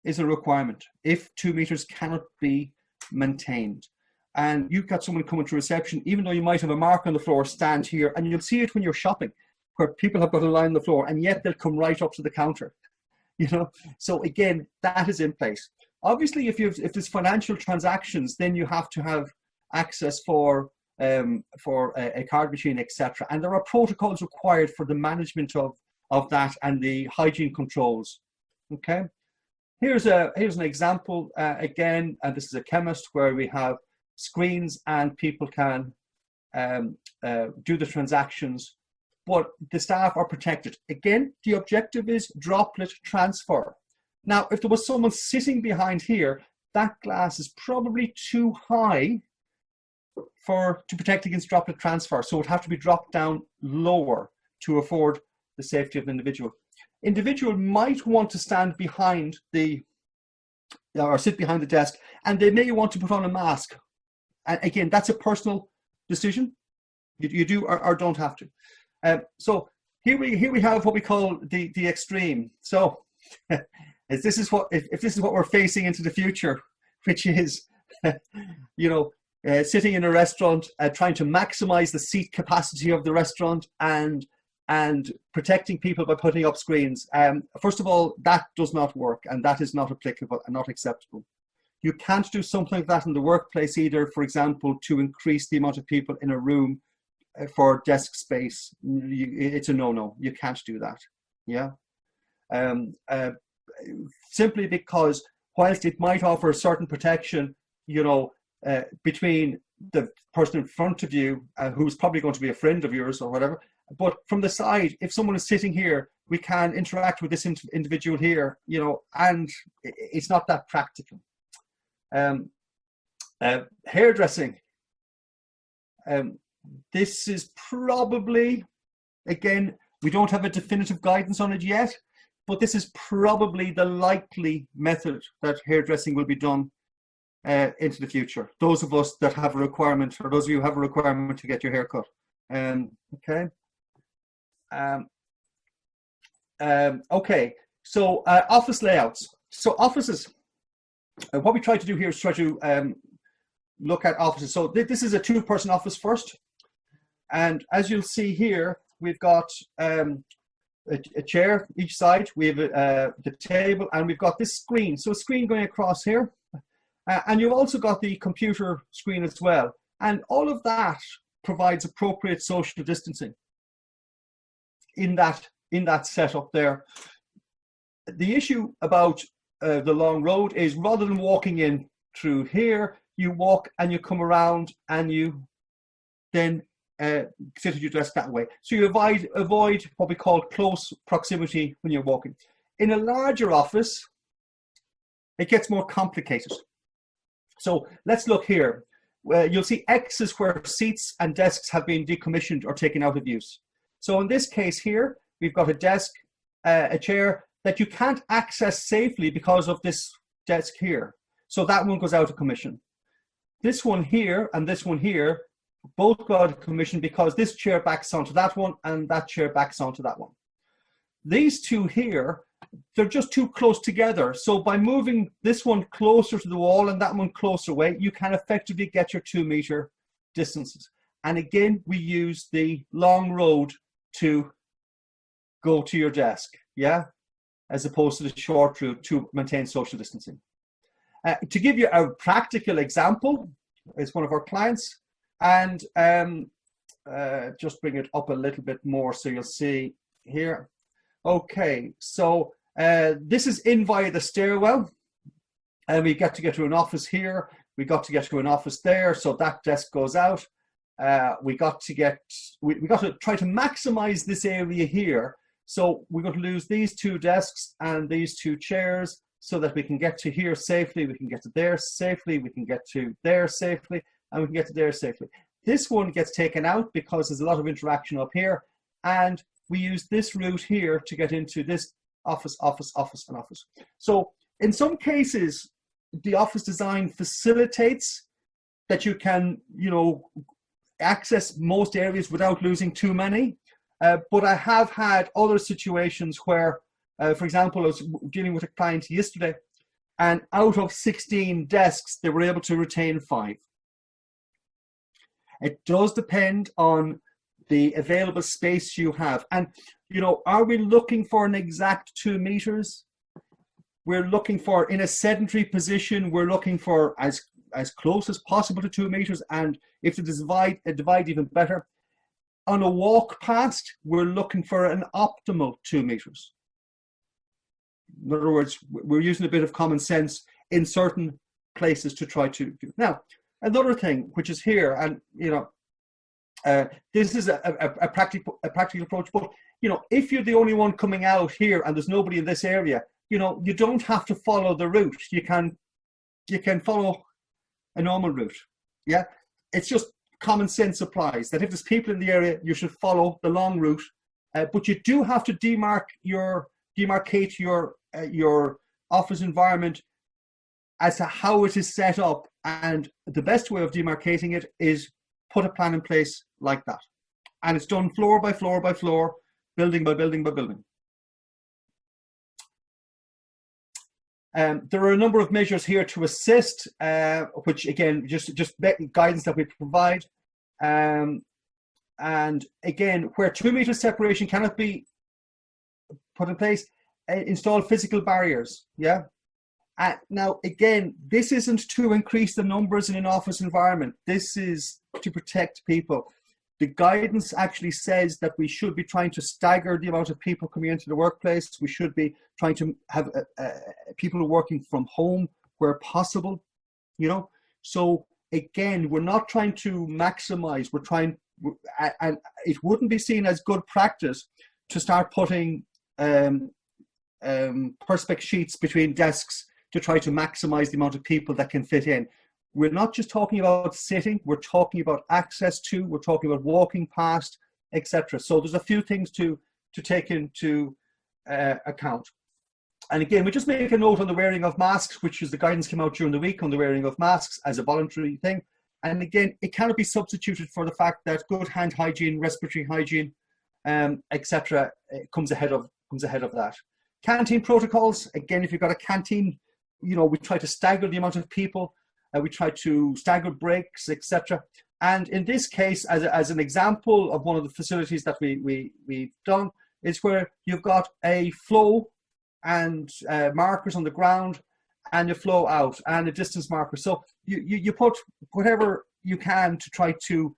requirement if 2 meters cannot be maintained. And you've got someone coming to reception, even though you might have a mark on the floor, stand here, and you'll see it when you're shopping, where people have got a line on the floor, and yet they'll come right up to the counter. So again, that is in place. Obviously, if there's financial transactions, then you have to have access for a card machine, etc. And there are protocols required for the management of that and the hygiene controls. Okay, here's an example again, and this is a chemist where we have screens and people can do the transactions, but the staff are protected. Again, the objective is droplet transfer. Now, if there was someone sitting behind here, that glass is probably too high to protect against droplet transfer. So it would have to be dropped down lower to afford the safety of the individual. Individual might want to stand behind or sit behind the desk, and they may want to put on a mask. And again, that's a personal decision. You do or don't have to. So here we have what we call the extreme. So if this is what we're facing into the future, which is sitting in a restaurant, trying to maximize the seat capacity of the restaurant and protecting people by putting up screens. First of all, that does not work, and that is not applicable and not acceptable. You can't do something like that in the workplace either, for example, to increase the amount of people in a room for desk space. It's a no-no. You can't do that. Yeah. Simply because whilst it might offer a certain protection, between the person in front of you, who's probably going to be a friend of yours or whatever, but from the side, if someone is sitting here, we can interact with this individual here, and it's not that practical. Hairdressing. This is probably, again, we don't have a definitive guidance on it yet, but this is probably the likely method that hairdressing will be done into the future. Those of us that have a requirement, or those of you who have a requirement to get your hair cut. Okay. Okay, so office layouts. So offices, what we try to do here is try to look at offices. So this is a 2-person office first. And as you'll see here, we've got a chair each side. We have the table, and we've got this screen. So a screen going across here. And you've also got the computer screen as well. And all of that provides appropriate social distancing in that setup there. The issue about the long road is, rather than walking in through here, you walk and you come around and you then sit at your desk that way. So you avoid what we call close proximity when you're walking. In a larger office, it gets more complicated. So let's look here. You'll see X's where seats and desks have been decommissioned or taken out of use. So in this case here, we've got a desk, a chair that you can't access safely because of this desk here. So that one goes out of commission. This one here and this one here both go out of commission because this chair backs onto that one and that chair backs onto that one. These two here, they're just too close together. So by moving this one closer to the wall and that one closer away, you can effectively get your 2-meter distances. And again, we use the long road to go to your desk, yeah, as opposed to the short route to maintain social distancing. To give you a practical example, it's one of our clients, and just bring it up a little bit more so you'll see here. Okay, so this is in via the stairwell, and we get to get to an office here. We got to get to an office there, so that desk goes out. we got to try to maximize this area here. So we're going to lose these 2 desks and these 2 chairs so that we can get to here safely, we can get to there safely, we can get to there safely, and we can get to there safely. This one gets taken out because there's a lot of interaction up here, and we use this route here to get into this office, office, office, and office. So in some cases, the office design facilitates that you can, access most areas without losing too many. But I have had other situations where, for example, I was dealing with a client yesterday, and out of 16 desks, they were able to retain 5. It does depend on the available space you have. And, are we looking for an exact 2 meters? We're looking for, in a sedentary position, we're looking for as close as possible to 2 meters. And if the divide even better. On a walk past, we're looking for an optimal 2 meters. In other words, we're using a bit of common sense in certain places to try to do. Now, another thing which is here, and this is a practical approach, but if you're the only one coming out here and there's nobody in this area, you don't have to follow the route. You can follow a normal route. Yeah, it's just common sense applies that if there's people in the area, you should follow the long route, but you do have to demarcate your office environment as to how it is set up, and the best way of demarcating it is put a plan in place like that, and it's done floor by floor by floor, building by building by building. There are a number of measures here to assist, which again, just guidance that we provide. And again, where 2 meters separation cannot be put in place, install physical barriers. Yeah. Now, again, this isn't to increase the numbers in an office environment. This is to protect people. The guidance actually says that we should be trying to stagger the amount of people coming into the workplace. We should be trying to have people working from home where possible, So again, we're not trying to maximize. We're trying, and it wouldn't be seen as good practice to start putting perspex sheets between desks to try to maximize the amount of people that can fit in. We're not just talking about sitting, we're talking about access to, we're talking about walking past, etc. So there's a few things to take into account. And again, we just make a note on the wearing of masks, which is the guidance came out during the week on the wearing of masks as a voluntary thing. And again, it cannot be substituted for the fact that good hand hygiene, respiratory hygiene, etc. comes ahead of that. Canteen protocols, again, if you've got a canteen, we try to stagger the amount of people. We try to stagger breaks, etc. And in this case, as an example of one of the facilities that we've done, is where you've got a flow and markers on the ground and a flow out and a distance marker. So you put whatever you can to try to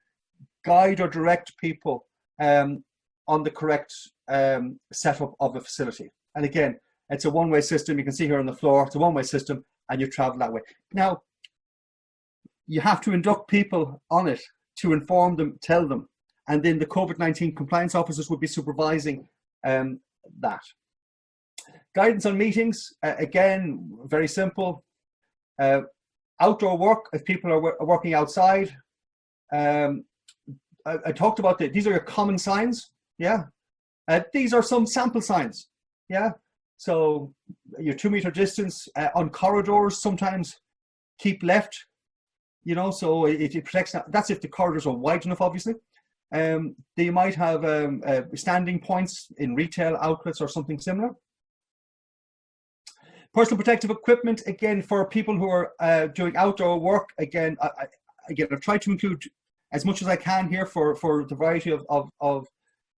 guide or direct people on the correct setup of a facility. And again, it's a one-way system. You can see here on the floor, it's a one-way system, and you travel that way. Now, you have to induct people on it to inform them, tell them, and then the COVID-19 compliance officers will be supervising that. Guidance on meetings, again, very simple. Outdoor work, if people are working outside. I talked about these are your common signs, yeah. These are some sample signs, yeah. So your 2 meter distance on corridors, sometimes keep left, so it protects, that's if the corridors are wide enough, obviously. They might have standing points in retail outlets or something similar. Personal protective equipment, again, for people who are doing outdoor work, again, I've tried to include as much as I can here for the variety of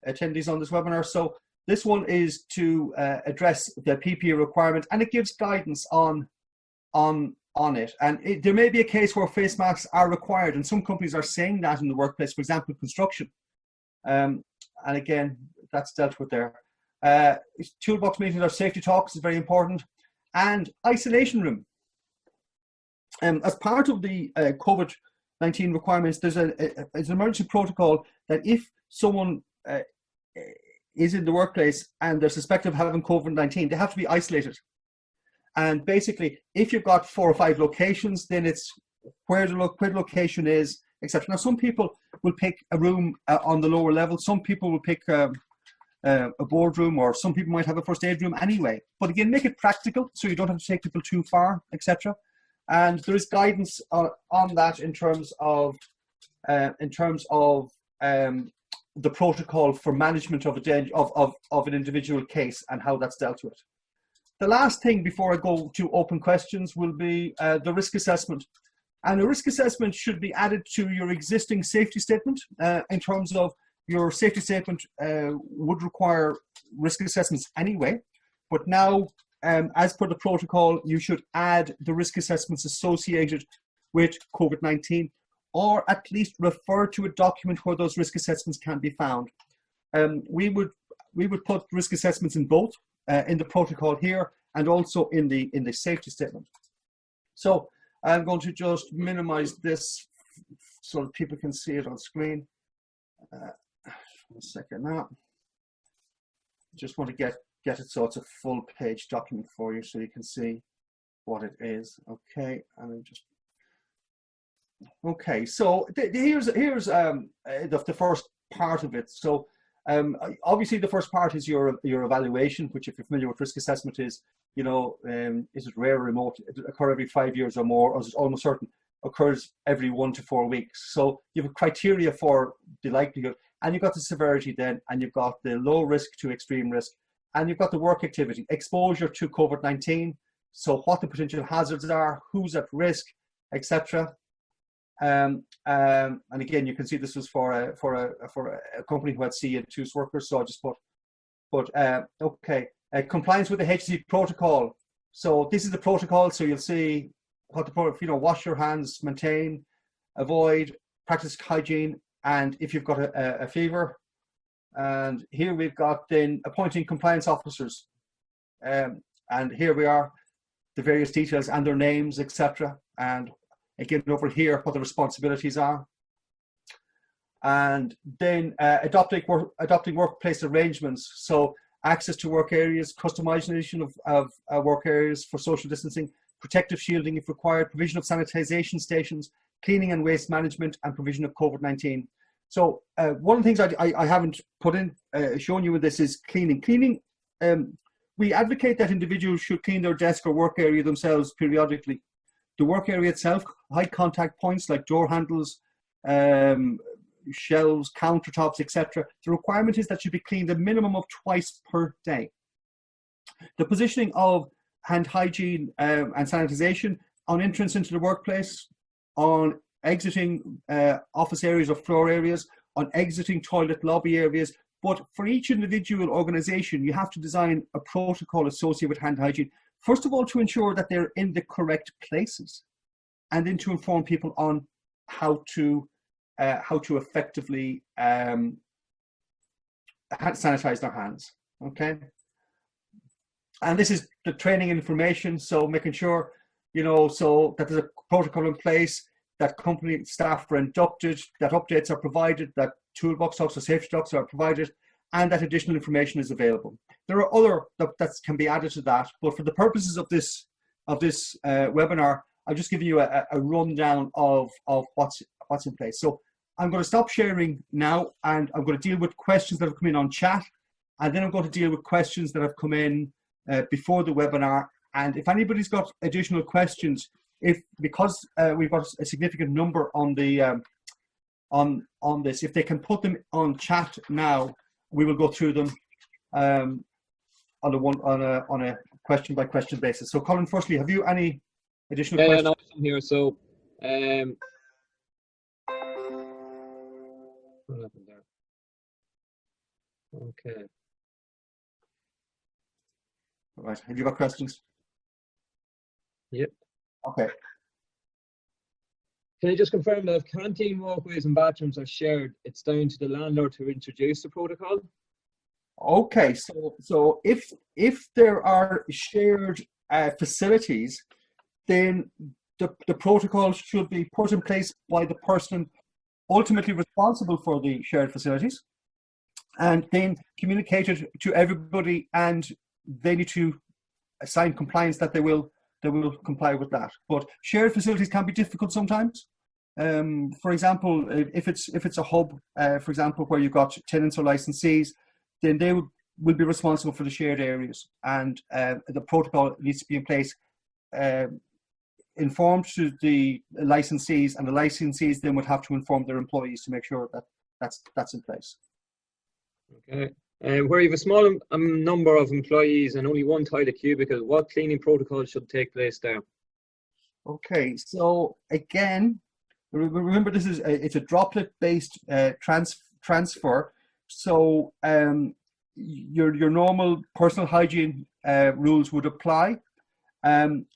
attendees on this webinar. So this one is to address the PPE requirement, and it gives guidance on it. And there may be a case where face masks are required, and some companies are saying that in the workplace, for example, construction. And again, that's dealt with there. Toolbox meetings or safety talks is very important. And isolation room. As part of the COVID COVID-19 requirements, there's an emergency protocol that if someone is in the workplace and they're suspected of having COVID-19, they have to be isolated. And basically, if you've got 4 or 5 locations, then it's where the location is, etc. Now, some people will pick a room on the lower level. Some people will pick a boardroom, or some people might have a first aid room anyway. But again, make it practical so you don't have to take people too far, etc. And there is guidance on that in terms of the protocol for management of an individual case and how that's dealt with. The last thing before I go to open questions will be the risk assessment. And a risk assessment should be added to your existing safety statement. In terms of your safety statement would require risk assessments anyway, but now, as per the protocol, you should add the risk assessments associated with COVID-19, or at least refer to a document where those risk assessments can be found. We would put risk assessments in both, in the protocol here and also in the safety statement. So I'm going to just minimize this so that people can see it on screen. 1 second now. Just want to get it so it's a full page document for you so you can see what it is. Okay, and just okay. So here's the first part of it. So obviously the first part is your evaluation, which, if you're familiar with risk assessment, is, you know, is it rare or remote? It occur every 5 years or more, or is it almost certain occurs every 1 to 4 weeks? So you have a criteria for the likelihood, and you've got the severity then, and you've got the low risk to extreme risk, and you've got the work activity, exposure to COVID-19, so what the potential hazards are, who's at risk, etc. And again, you can see this was for a company who had C and 2 workers, so I just put okay, compliance with the HSE protocol. So this is the protocol, so you'll see what the protocol, you know, wash your hands, maintain, avoid, practice hygiene, and if you've got a fever. And here we've got then appointing compliance officers, and here we are, the various details and their names, etc. And again, over here, what the responsibilities are. And then adopting workplace arrangements. So access to work areas, customization of work areas for social distancing, protective shielding if required, provision of sanitization stations, cleaning and waste management, and provision of COVID-19. So one of the things I haven't put in, shown you with this, is cleaning. Cleaning, we advocate that individuals should clean their desk or work area themselves periodically. The work area itself, high contact points like door handles, shelves, countertops, etc. The requirement is that should be cleaned a minimum of twice per day. The positioning of hand hygiene and sanitization on entrance into the workplace, on exiting office areas or floor areas, on exiting toilet lobby areas. But for each individual organization, you have to design a protocol associated with hand hygiene. First of all, to ensure that they're in the correct places, and then to inform people on how to effectively sanitize their hands. Okay, and this is the training information. So making sure, you know, so that there's a protocol in place, that company staff are inducted, that updates are provided, that toolbox talks or safety talks are provided, and that additional information is available. There are other that can be added to that, but for the purposes of this webinar, I'll just give you a rundown of what's in place. So I'm going to stop sharing now, and I'm going to deal with questions that have come in on chat, and then I'm going to deal with questions that have come in before the webinar. And if anybody's got additional questions, because we've got a significant number on the on this, if they can put them on chat now, we will go through them on a question by question basis. So Colin, firstly, have you any additional questions?
Yeah, no, I'm here. So what happened there? Okay.
All right. Have you got questions?
Yep.
Okay.
Can you just confirm that if canteen walkways and bathrooms are shared, it's down to the landlord to introduce the protocol?
Okay, so if there are shared facilities, then the protocol should be put in place by the person ultimately responsible for the shared facilities, and then communicated to everybody, and they need to assign compliance that they will comply with that. But shared facilities can be difficult sometimes. For example, if it's a hub, for example, where you've got tenants or licensees, then they will be responsible for the shared areas, and the protocol needs to be in place, informed to the licensees, and the licensees then would have to inform their employees to make sure that that's in place.
Okay. Where you have a small number of employees and only one toilet cubicle, what cleaning protocol should take place there?
Okay, so again, remember this is it's a droplet-based transfer. So your normal personal hygiene rules would apply, and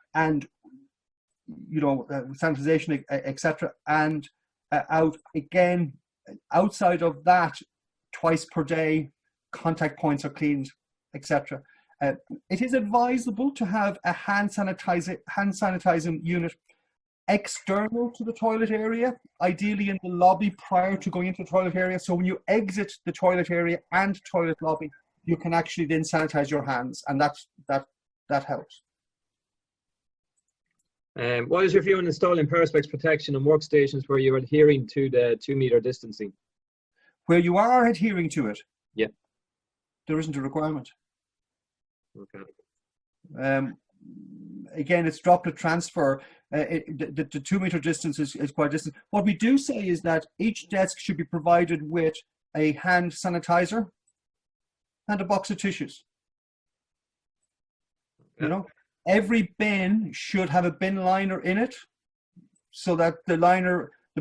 sanitization, etc. And outside of that, twice per day, contact points are cleaned, etc. It is advisable to have a hand sanitizing unit external to the toilet area, ideally in the lobby prior to going into the toilet area. So when you exit the toilet area and toilet lobby, you can actually then sanitize your hands, and that helps.
What is your view on installing perspex protection on workstations where you're adhering to the 2-meter distancing?
Where you are adhering to it,
yeah,
there isn't a requirement.
Okay.
Again, it's droplet transfer. The 2-meter distance is quite distant. What we do say is that each desk should be provided with a hand sanitizer and a box of tissues. Okay. Every bin should have a bin liner in it, so that the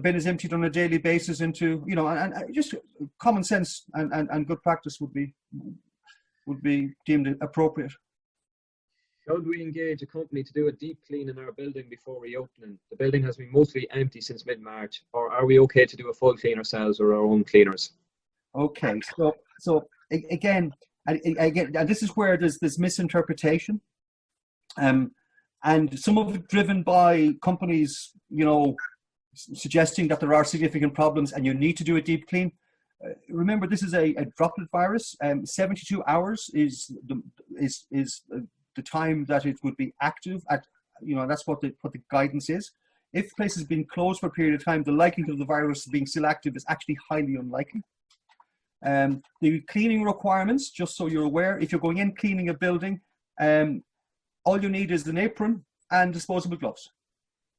bin is emptied on a daily basis into, and just common sense and good practice would be deemed appropriate.
Should we engage a company to do a deep clean in our building before reopening? The building has been mostly empty since mid-March. Or are we okay to do a full clean ourselves or our own cleaners?
Okay, so again, and this is where there's this misinterpretation, and some of it driven by companies, suggesting that there are significant problems and you need to do a deep clean. Remember, this is a droplet virus. 72 hours is the time that it would be active at. That's what the guidance is. If the place has been closed for a period of time, the likelihood of the virus being still active is actually highly unlikely. The cleaning requirements, just so you're aware, if you're going in cleaning a building, all you need is an apron and disposable gloves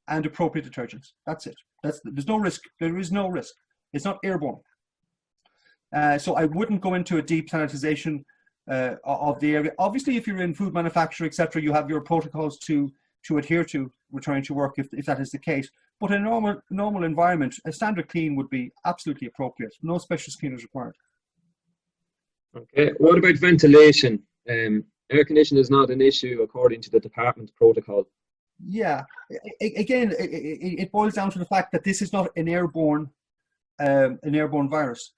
and appropriate detergents. That's it. There's no risk. There is no risk. It's not airborne. So I wouldn't go into a deep sanitization of the area. Obviously, if you're in food manufacture, etc., you have your protocols to adhere to returning to work if that is the case. But in a normal environment, a standard clean would be absolutely appropriate. No specialist cleaners required.
Okay. What about ventilation? Air conditioning is not an issue according to the department's protocol.
Yeah. Again, it boils down to the fact that this is not an airborne virus.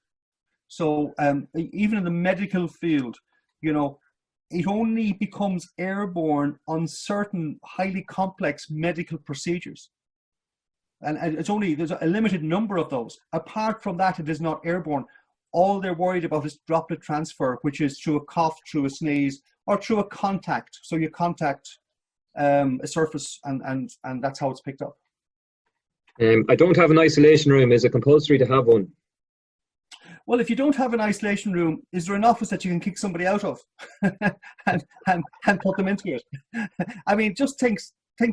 So even in the medical field, it only becomes airborne on certain highly complex medical procedures. And there's a limited number of those. Apart from that, it is not airborne. All they're worried about is droplet transfer, which is through a cough, through a sneeze, or through a contact. So you contact a surface, and that's how it's picked up.
I don't have an isolation room. Is it compulsory to have one?
Well, if you don't have an isolation room, is there an office that you can kick somebody out of and put them into it? I mean, just think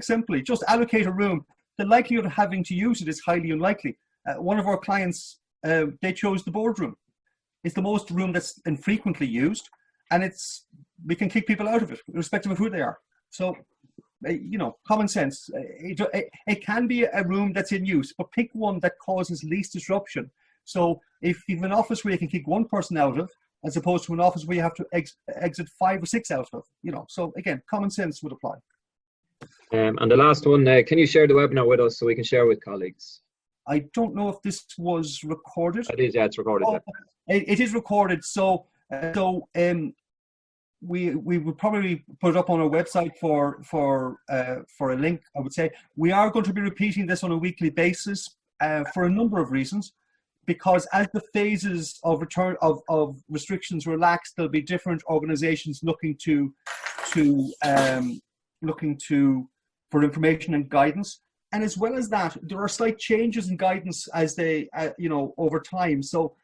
simply. Just allocate a room. The likelihood of having to use it is highly unlikely. One of our clients, they chose the boardroom. It's the most room that's infrequently used, and we can kick people out of it, irrespective of who they are. So, common sense. It can be a room that's in use, but pick one that causes least disruption. So if you have an office where you can kick one person out of, as opposed to an office where you have to exit 5 or 6 out of, so again, common sense would apply.
And the last one, can you share the webinar with us so we can share with colleagues?
I don't know if this was recorded.
It is, yeah, it's recorded.
It is recorded. So we would probably put it up on our website for a link. I would say we are going to be repeating this on a weekly basis for a number of reasons, because as the phases of return of restrictions relax, there'll be different organisations looking to for information and guidance. And as well as that, there are slight changes in guidance as they over time. So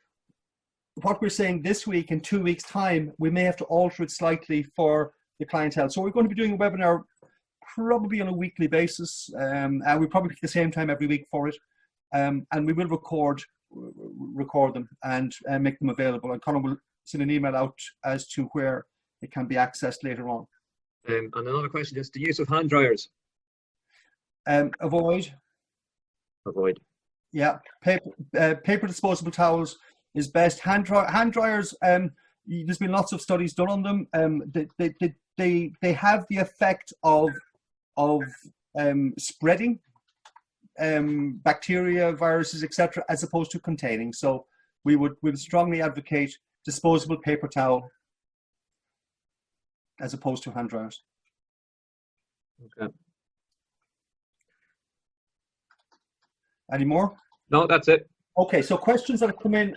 what we're saying this week, in 2 weeks' time, we may have to alter it slightly for the clientele. So we're going to be doing a webinar probably on a weekly basis, and we probably pick the same time every week for it. And we will record them and make them available. And Conor will send an email out as to where it can be accessed later on.
And another question is the use of hand dryers.
Avoid. Yeah, paper disposable towels is best. Hand dryers. There's been lots of studies done on them. They have the effect of spreading bacteria, viruses, etc., as opposed to containing. So we would strongly advocate disposable paper towel as opposed to hand dryers.
Okay.
Any more?
No, that's it.
Okay, so questions that have come in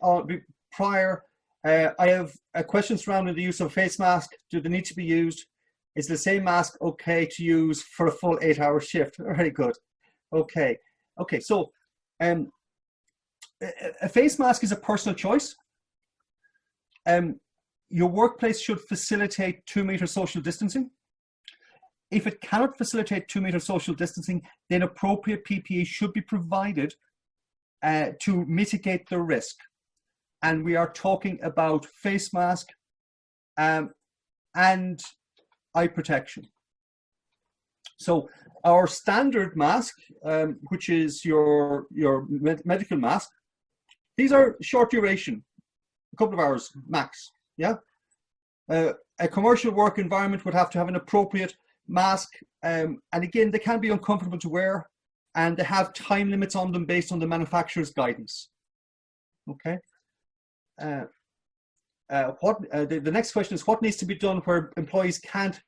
prior. I have a question surrounding the use of face mask. Do they need to be used? Is the same mask okay to use for a full 8-hour shift? Very good. Okay. So a face mask is a personal choice. Your workplace should facilitate 2-meter social distancing. If it cannot facilitate 2-meter social distancing, then appropriate PPE should be provided to mitigate the risk. And we are talking about face mask and eye protection. So our standard mask, which is your medical mask, these are short duration, a couple of hours max. Yeah. A commercial work environment would have to have an appropriate mask, and again, they can be uncomfortable to wear, and they have time limits on them based on the manufacturer's guidance. Okay. The next question is, what needs to be done where employees can't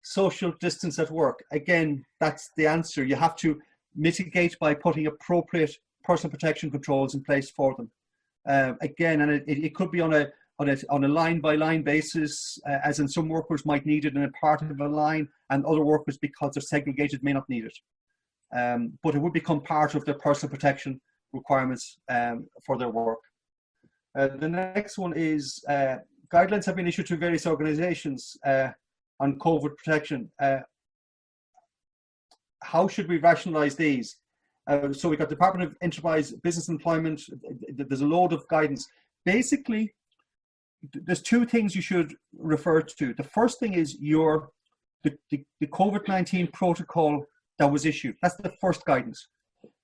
social distance at work? Again, that's the answer. You have to mitigate by putting appropriate personal protection controls in place for them. Again, and it could be on a line-by-line basis, as in some workers might need it in a part of a line, and other workers, because they're segregated, may not need it. But it would become part of their personal protection requirements for their work. The next one is guidelines have been issued to various organizations on COVID protection. How should we rationalize these? So we've got Department of Enterprise, Business and Employment. There's a load of guidance. Basically, there's two things you should refer to. The first thing is the COVID-19 protocol that was issued. That's the first guidance.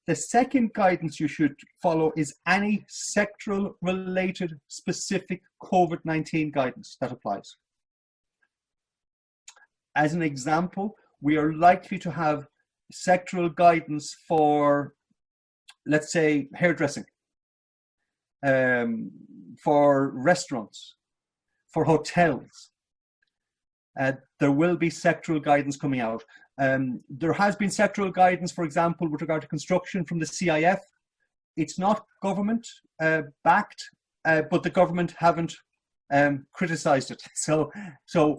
The second guidance you should follow is any sectoral related specific COVID-19 guidance that applies. As an example, we are likely to have sectoral guidance for, let's say, hairdressing, for restaurants, for hotels. There will be sectoral guidance coming out. There has been sectoral guidance, for example, with regard to construction from the CIF. It's not government backed, but the government haven't criticized it. So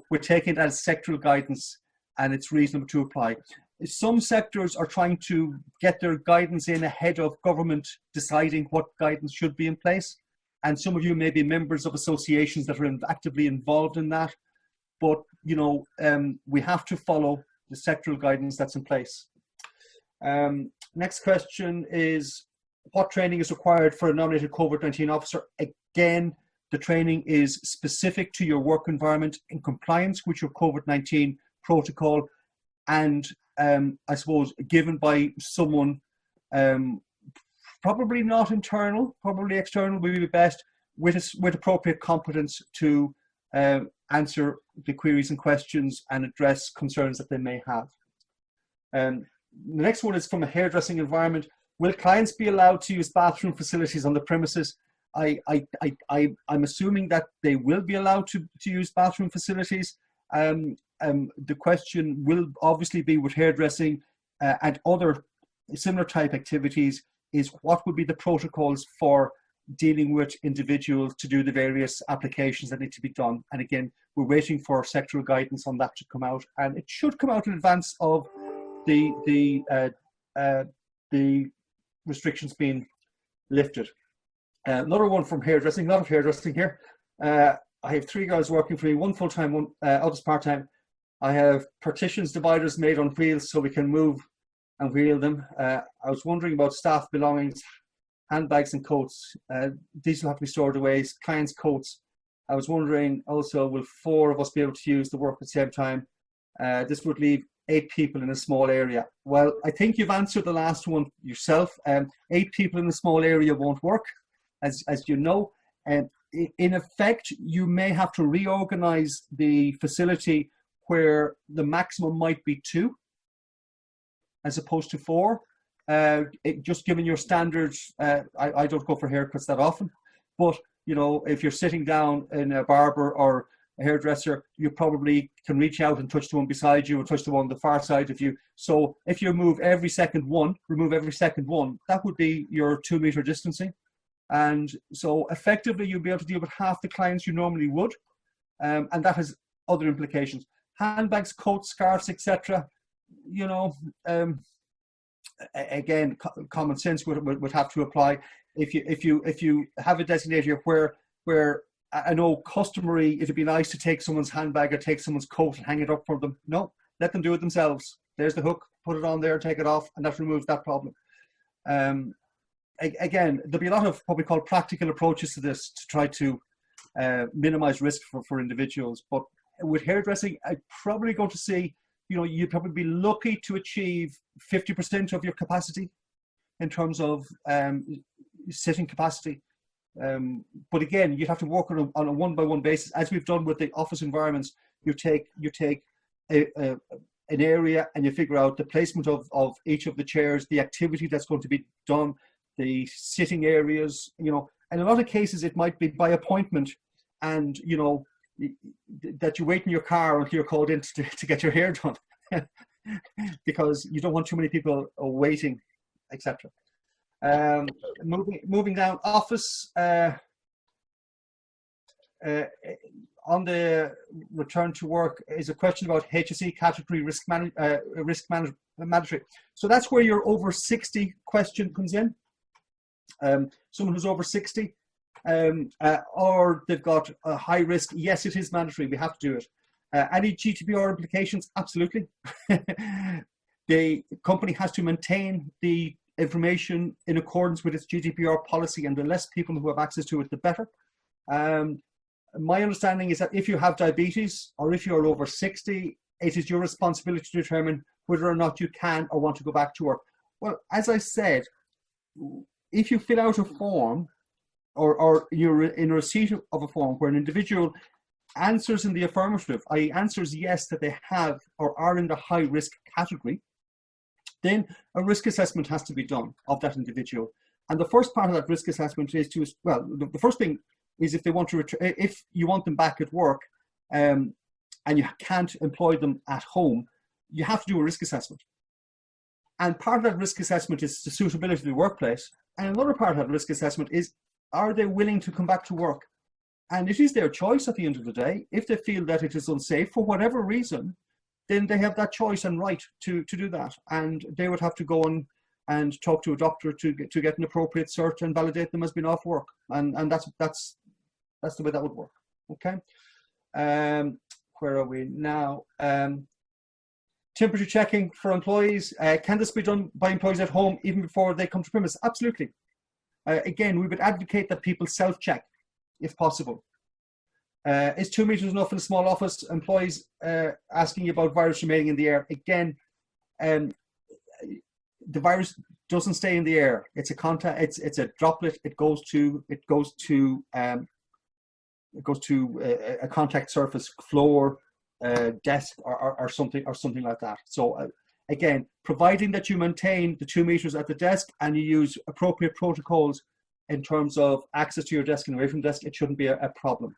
we're taking it as sectoral guidance, and it's reasonable to apply. Some sectors are trying to get their guidance in ahead of government deciding what guidance should be in place. And some of you may be members of associations that are actively involved in that. But, we have to follow the sectoral guidance that's in place. Next question is, what training is required for a nominated COVID-19 officer? Again, the training is specific to your work environment in compliance with your COVID-19 protocol, and I suppose given by someone probably not internal, probably external would be best, with appropriate competence to answer the queries and questions and address concerns that they may have. The next one is from a hairdressing environment. Will clients be allowed to use bathroom facilities on the premises? I'm assuming that they will be allowed to use bathroom facilities. The question will obviously be with hairdressing and other similar type activities is what would be the protocols for dealing with individuals to do the various applications that need to be done. And again, we're waiting for sectoral guidance on that to come out, and it should come out in advance of the restrictions being lifted. Another one from hairdressing, a lot of hairdressing here. I have 3 guys working for me, one full-time, one others part-time. I have partitions, dividers made on wheels so we can move and wheel them. I was wondering about staff belongings, handbags and coats. These will have to be stored away, clients' coats. I was wondering also, will 4 of us be able to use the work at the same time? This would leave 8 people in a small area. Well, I think you've answered the last one yourself. 8 people in a small area won't work, as you know. In effect, you may have to reorganize the facility where the maximum might be 2 as opposed to 4. Just given your standards, I don't go for haircuts that often, but you know, if you're sitting down in a barber or a hairdresser, you probably can reach out and touch the one beside you or touch the one on the far side of you. So if you remove every second one, that would be your 2 meter distancing. And so effectively you'll be able to deal with half the clients you normally would. And that has other implications. Handbags, coats, scarves, etc. You know, again, common sense would have to apply. If you have a designated where I know customary, it'd be nice to take someone's handbag or take someone's coat and hang it up for them. No, let them do it themselves. There's the hook, put it on there, take it off, and that removes that problem. Again, there'll be a lot of what we call practical approaches to this to try to minimize risk for individuals. But with hairdressing, I'm probably going to see, you know, you'd probably be lucky to achieve 50% of your capacity in terms of sitting capacity. But again, you'd have to work on a one-by-one basis, as we've done with the office environments. You take an area and you figure out the placement of each of the chairs, the activity that's going to be done, the sitting areas, you know. And in a lot of cases, it might be by appointment, and you know that you wait in your car until you're called in to get your hair done, because you don't want too many people waiting, etc. Moving down, office. On the return to work is a question about HSE category risk mandatory. So that's where your over 60 question comes in. Someone who's over 60, or they've got a high risk. Yes, it is mandatory. We have to do it. Any GDPR implications? Absolutely. The company has to maintain the information in accordance with its GDPR policy, and the less people who have access to it, the better. My understanding is that if you have diabetes or if you're over 60, it is your responsibility to determine whether or not you can or want to go back to work. Well, as I said, if you fill out a form or you're in receipt of a form where an individual answers in the affirmative, i.e. answers yes that they have or are in the high risk category, then a risk assessment has to be done of that individual. And the first part of that risk assessment is to, well, the first thing is if they want to if you want them back at work and you can't employ them at home, you have to do a risk assessment. And part of that risk assessment is the suitability of the workplace. And another part of that risk assessment is, are they willing to come back to work? And it is their choice at the end of the day. If they feel that it is unsafe for whatever reason, then they have that choice and right to do that. And they would have to go on and talk to a doctor to get an appropriate cert and validate them as being off work. And that's the way that would work. Okay. Where are we now? Temperature checking for employees. Can this be done by employees at home even before they come to premise? Absolutely. Again, we would advocate that people self-check if possible. Is 2 meters enough in a small office? Employees asking you about virus remaining in the air. Again, the virus doesn't stay in the air. It's a contact. It's a droplet. It goes to a contact surface, floor, desk, or something like that. So again, providing that you maintain the 2 meters at the desk and you use appropriate protocols in terms of access to your desk and away from desk, it shouldn't be a problem.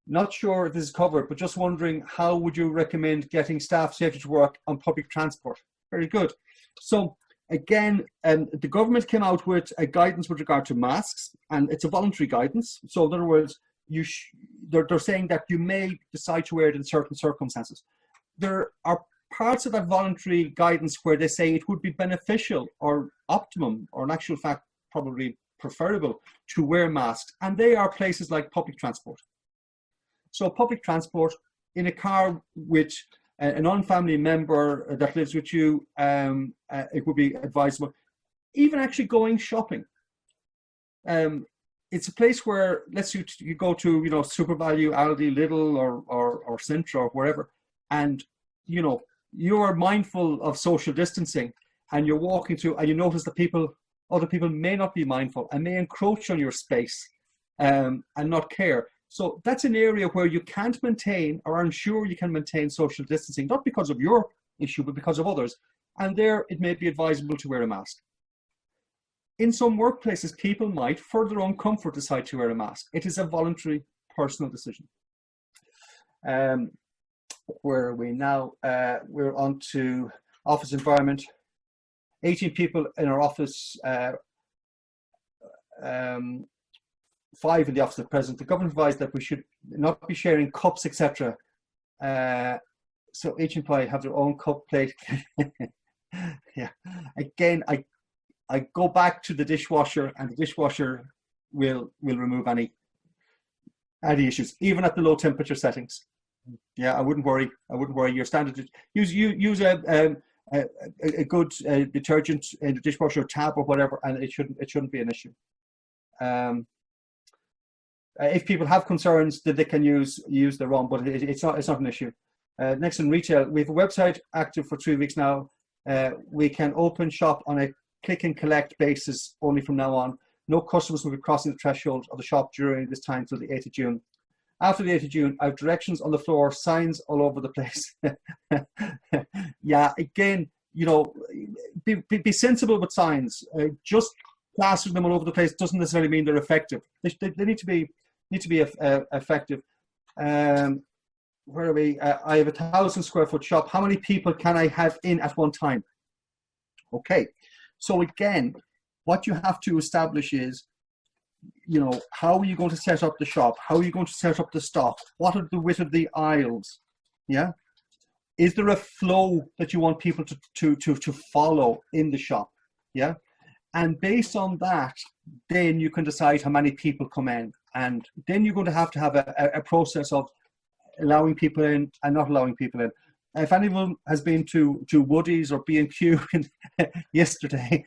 not sure if this is covered, but just wondering, how would you recommend getting staff safely to work on public transport? Very good. So again, the government came out with a guidance with regard to masks, and it's a voluntary guidance. So in other words, they're saying that you may decide to wear it in certain circumstances. There are parts of that voluntary guidance where they say it would be beneficial or optimum, or in actual fact, probably preferable to wear masks. And they are places like public transport. So public transport, in a car with a non-family member that lives with you, it would be advisable. Even actually going shopping. It's a place where, let's say you go to, Super Value, Aldi, Lidl, or Centra, or wherever, and, you're mindful of social distancing, and you're walking through, and you notice that other people may not be mindful and may encroach on your space and not care. So that's an area where you can't maintain, or aren't sure you can maintain, social distancing, not because of your issue, but because of others. And there, it may be advisable to wear a mask. In some workplaces, people might, for their own comfort, decide to wear a mask. It is a voluntary, personal decision. Where are we now? We're on to office environment. 18 people in our office, 5 in the office at present. The government advised that we should not be sharing cups, etc. So each employee have their own cup plate. Yeah. Again, I go back to the dishwasher, and the dishwasher will remove any issues, even at the low temperature settings. Yeah, I wouldn't worry. Your standard, use a good detergent in the dishwasher, tab or whatever, and it shouldn't be an issue. If people have concerns, that they can use their own, but it's not an issue. Next, in retail, we have a website active for 3 weeks now. We can open shop on a click and collect basis only from now on. No customers will be crossing the threshold of the shop during this time till the 8th of June. After the 8th of June, I have directions on the floor, signs all over the place. Yeah, again, be sensible with signs. Just plastering them all over the place doesn't necessarily mean they're effective. They need to be effective. Where are we? I have a 1,000 square foot shop. How many people can I have in at one time? Okay, so again, what you have to establish is, how are you going to set up the shop? How are you going to set up the stock? What are the width of the aisles? Yeah, is there a flow that you want people to follow in the shop? Yeah, and based on that, then you can decide how many people come in, and then you're going to have a process of allowing people in and not allowing people in. If anyone has been to Woodies or B&Q yesterday,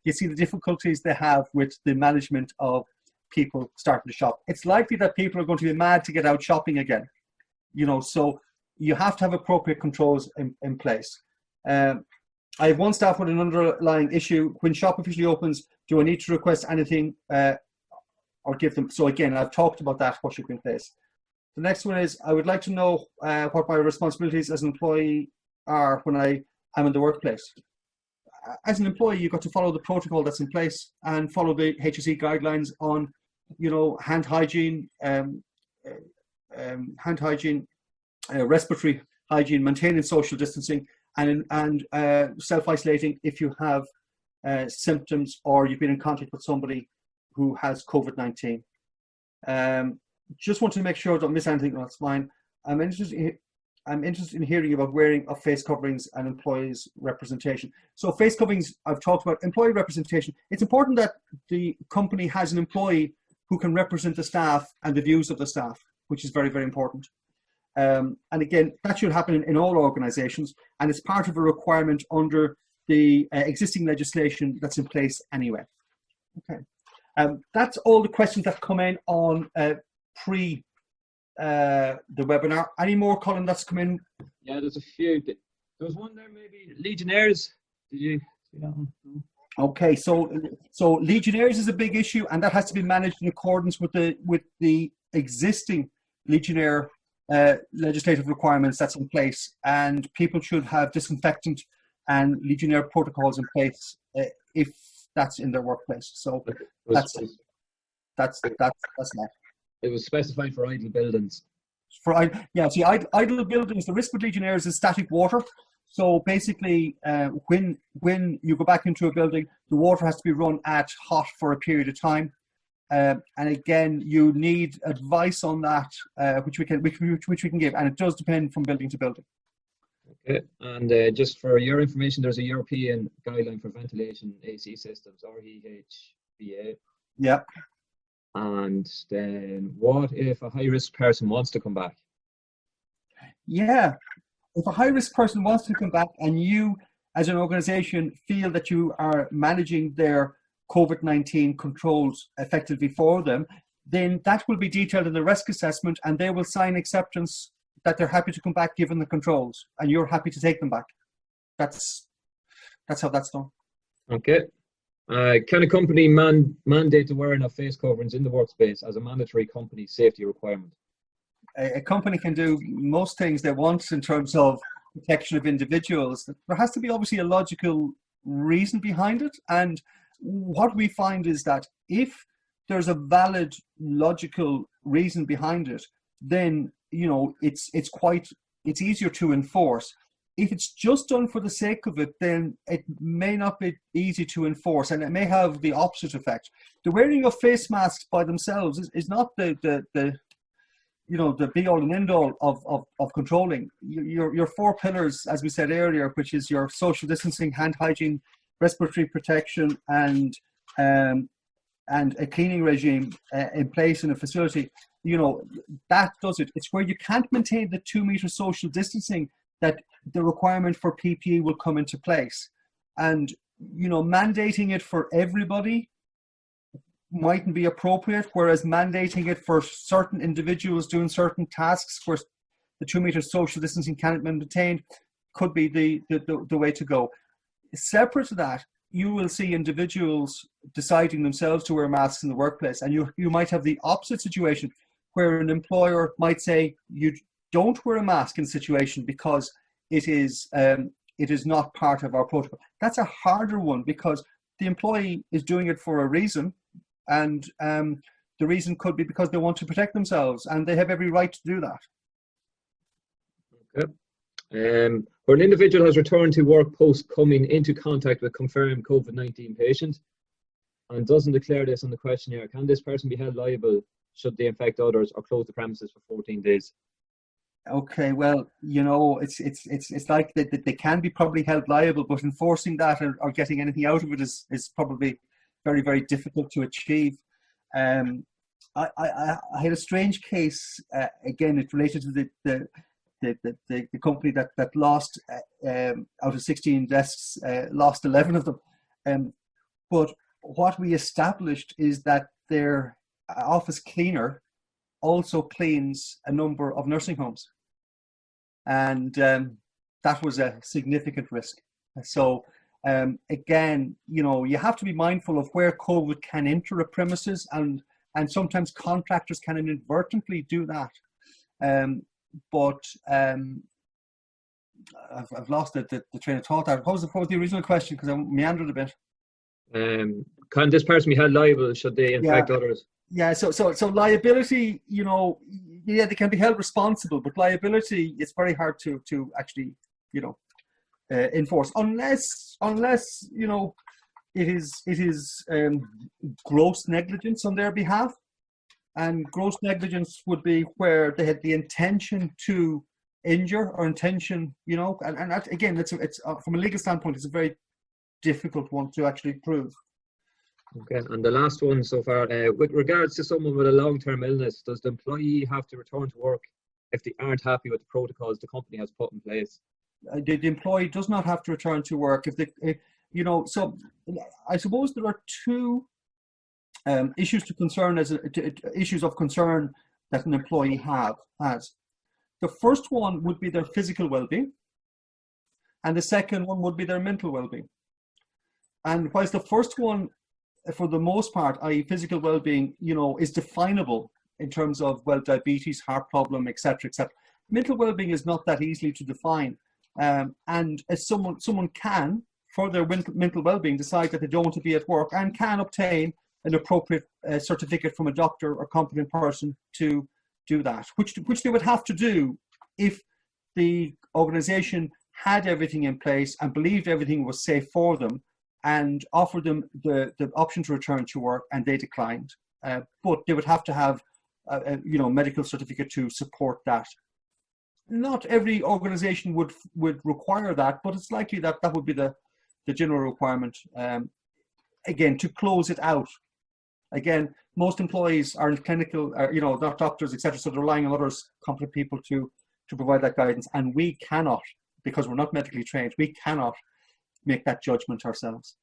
you see the difficulties they have with the management of people starting to shop. It's likely that people are going to be mad to get out shopping again. So you have to have appropriate controls in place. I have one staff with an underlying issue. When shop officially opens, do I need to request anything or give them? So again, I've talked about that, what should be in place. The next one is, I would like to know what my responsibilities as an employee are when I am in the workplace. As an employee, you've got to follow the protocol that's in place and follow the HSE guidelines on, hand hygiene, respiratory hygiene, maintaining social distancing, and self-isolating if you have symptoms or you've been in contact with somebody who has COVID-19. Just want to make sure I don't miss anything. That's fine. I'm interested in hearing about wearing of face coverings and employees' representation. So face coverings, I've talked about. Employee representation. It's important that the company has an employee who can represent the staff and the views of the staff, which is very, very important. And again, that should happen in all organizations, and it's part of a requirement under the existing legislation that's in place anyway. Okay. That's all the questions that come in on pre the webinar. Any more, Colin, that's come in?
Yeah, there's a few. There was one there, maybe Legionnaires. Did you see that one? No?
Okay, so Legionnaires is a big issue, and that has to be managed in accordance with the existing Legionnaire legislative requirements that's in place, and people should have disinfectant and Legionnaire protocols in place if that's in their workplace. So that's that.
It was specified for idle buildings.
Idle buildings, the risk with Legionnaires is static water. So basically, when you go back into a building, the water has to be run at hot for a period of time. And again, you need advice on that, which we can give, and it does depend from building to building.
Okay, and just for your information, there's a European guideline for ventilation AC systems, REHVA.
Yep.
And then, what if a high-risk person wants to come back?
Yeah, if a high-risk person wants to come back, and you, as an organisation, feel that you are managing their COVID-19 controls effectively for them, then that will be detailed in the risk assessment, and they will sign acceptance that they're happy to come back given the controls, and you're happy to take them back. That's how that's done.
Okay. Can a company mandate the wearing of face coverings in the workspace as a mandatory company safety requirement?
A company can do most things they want in terms of protection of individuals. There has to be obviously a logical reason behind it, and what we find is that if there's a valid logical reason behind it, then it's easier to enforce. If it's just done for the sake of it, then it may not be easy to enforce, and it may have the opposite effect. The wearing of face masks by themselves is not the be all and end all of controlling. Your four pillars, as we said earlier, which is your social distancing, hand hygiene, respiratory protection, and a cleaning regime in place in a facility, that does it. It's where you can't maintain the 2 meter social distancing that the requirement for PPE will come into place. And, mandating it for everybody mightn't be appropriate, whereas mandating it for certain individuals doing certain tasks where the 2 meter social distancing can't be maintained could be the way to go. Separate to that, you will see individuals deciding themselves to wear masks in the workplace, and you might have the opposite situation where an employer might say you don't wear a mask in a situation because it is not part of our protocol. That's a harder one because the employee is doing it for a reason, and the reason could be because they want to protect themselves, and they have every right to do that.
Okay. Where an individual has returned to work post coming into contact with confirmed COVID-19 patient and doesn't declare this on the questionnaire, can this person be held liable should they infect others or close the premises for 14 days?
Okay, well, it's like they can be probably held liable, but enforcing that or getting anything out of it is probably very, very difficult to achieve. I had a strange case. Again, it related to the company that lost out of 16 desks, lost 11 of them. But what we established is that their office cleaner also cleans a number of nursing homes, and that was a significant risk. So again, you have to be mindful of where COVID can enter a premises, and sometimes contractors can inadvertently do that. But I've lost the train of thought. What was the original question? Because I meandered a bit.
Can this person be held liable should they infect others?
Yeah, so liability, they can be held responsible, but liability, it's very hard to actually, enforce unless it is gross negligence on their behalf. And gross negligence would be where they had the intention to injure or intention, and that, again, it's from a legal standpoint, it's a very difficult one to actually prove.
Okay, and the last one so far, with regards to someone with a long-term illness, does the employee have to return to work if they aren't happy with the protocols the company has put in place?
The employee does not have to return to work if so I suppose there are two issues of concern that an employee has. The first one would be their physical well-being, and the second one would be their mental well-being. And whilst the first one, for the most part, i.e. physical well-being, is definable in terms of, diabetes, heart problem, etc., etc. Mental well-being is not that easily to define. And as someone can, for their mental well-being, decide that they don't want to be at work and can obtain an appropriate certificate from a doctor or competent person to do that, which they would have to do if the organization had everything in place and believed everything was safe for them and offered them the option to return to work, and they declined. But they would have to have a medical certificate to support that. Not every organization would require that, but it's likely that that would be the general requirement. Again, to close it out. Again, most employees are clinical, not doctors, etc. So they're relying on others, competent people to provide that guidance. And we cannot, because we're not medically trained, we cannot make that judgment ourselves.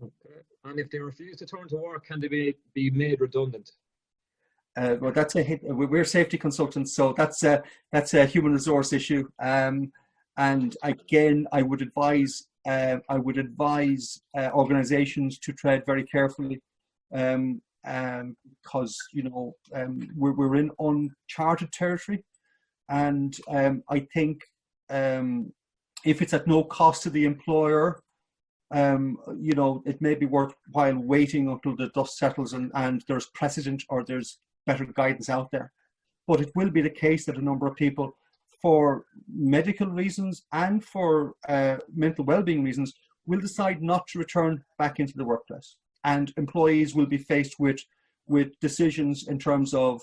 Okay. And if they refuse to turn to work, can they be made redundant?
Well, we're safety consultants, so that's a human resource issue. And again, I would advise organizations to tread very carefully, because we're in uncharted territory, and I think if it's at no cost to the employer, it may be worthwhile waiting until the dust settles and there's precedent or there's better guidance out there. But it will be the case that a number of people, for medical reasons and for mental well-being reasons, will decide not to return back into the workplace. And employees will be faced with decisions in terms of,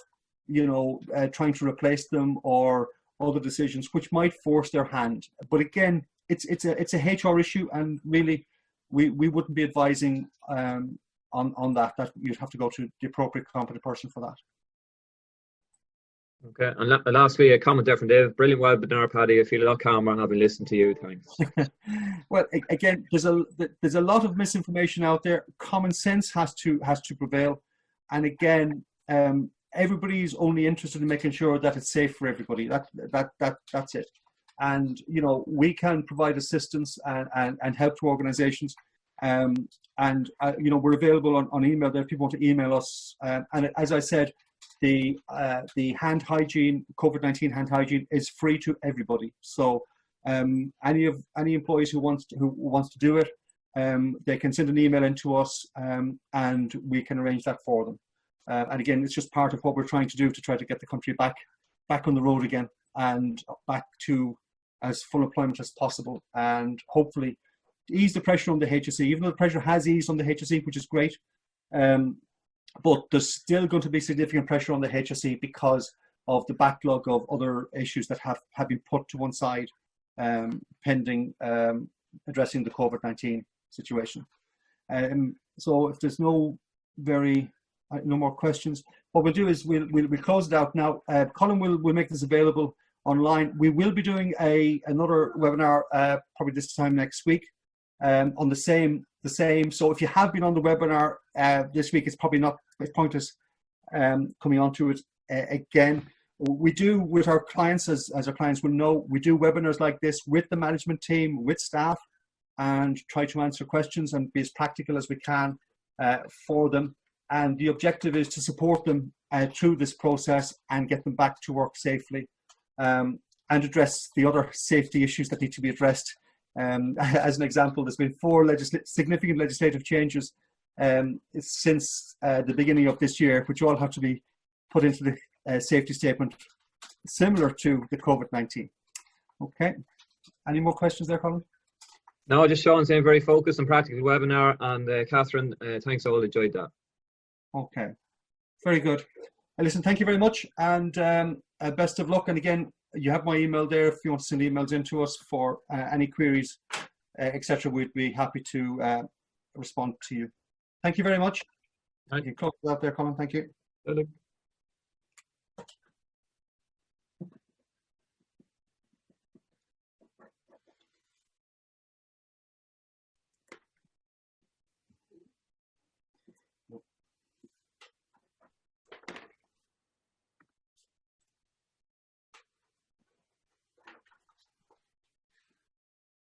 trying to replace them or other decisions which might force their hand. But again, it's a HR issue, and really we wouldn't be advising on that you'd have to go to the appropriate competent person for that.
Okay, and lastly, a comment there from Dave. Brilliant webinar, Paddy. I feel a lot calmer having listened to you. Thanks.
Well, again, there's a lot of misinformation out there. Common sense has to prevail, and again, everybody's only interested in making sure that it's safe for everybody. That's it. And we can provide assistance and help to organisations. And we're available on email there if people want to email us. And as I said, the hand hygiene, COVID-19 hand hygiene, is free to everybody. So any employees who wants to do it, they can send an email in to us, and we can arrange that for them. And again, it's just part of what we're trying to do to try to get the country back on the road again and back to as full employment as possible, and hopefully ease the pressure on the HSE, even though the pressure has eased on the HSE, which is great. But there's still going to be significant pressure on the HSE because of the backlog of other issues that have been put to one side, pending addressing the COVID-19 situation. So if there's no more questions, what we'll do is we'll close it out now. Colin will make this available online. We will be doing another webinar probably this time next week on the same. So if you have been on the webinar this week, it's pointless coming onto it again. We do with our clients, as our clients will know, we do webinars like this with the management team, with staff, and try to answer questions and be as practical as we can for them. And the objective is to support them through this process and get them back to work safely, and address the other safety issues that need to be addressed. As an example, there's been 4 significant legislative changes since the beginning of this year, which all have to be put into the safety statement, similar to the COVID-19. Okay. Any more questions there, Colin?
No, just Sean saying very focused and practical webinar, and Catherine, thanks all, enjoyed that.
Okay, very good. Listen, thank you very much, and best of luck. And again, you have my email there if you want to send emails in to us for any queries, etc. We'd be happy to respond to you. Thank you very much.
Thank
you. Close it out there, Colin. Thank you.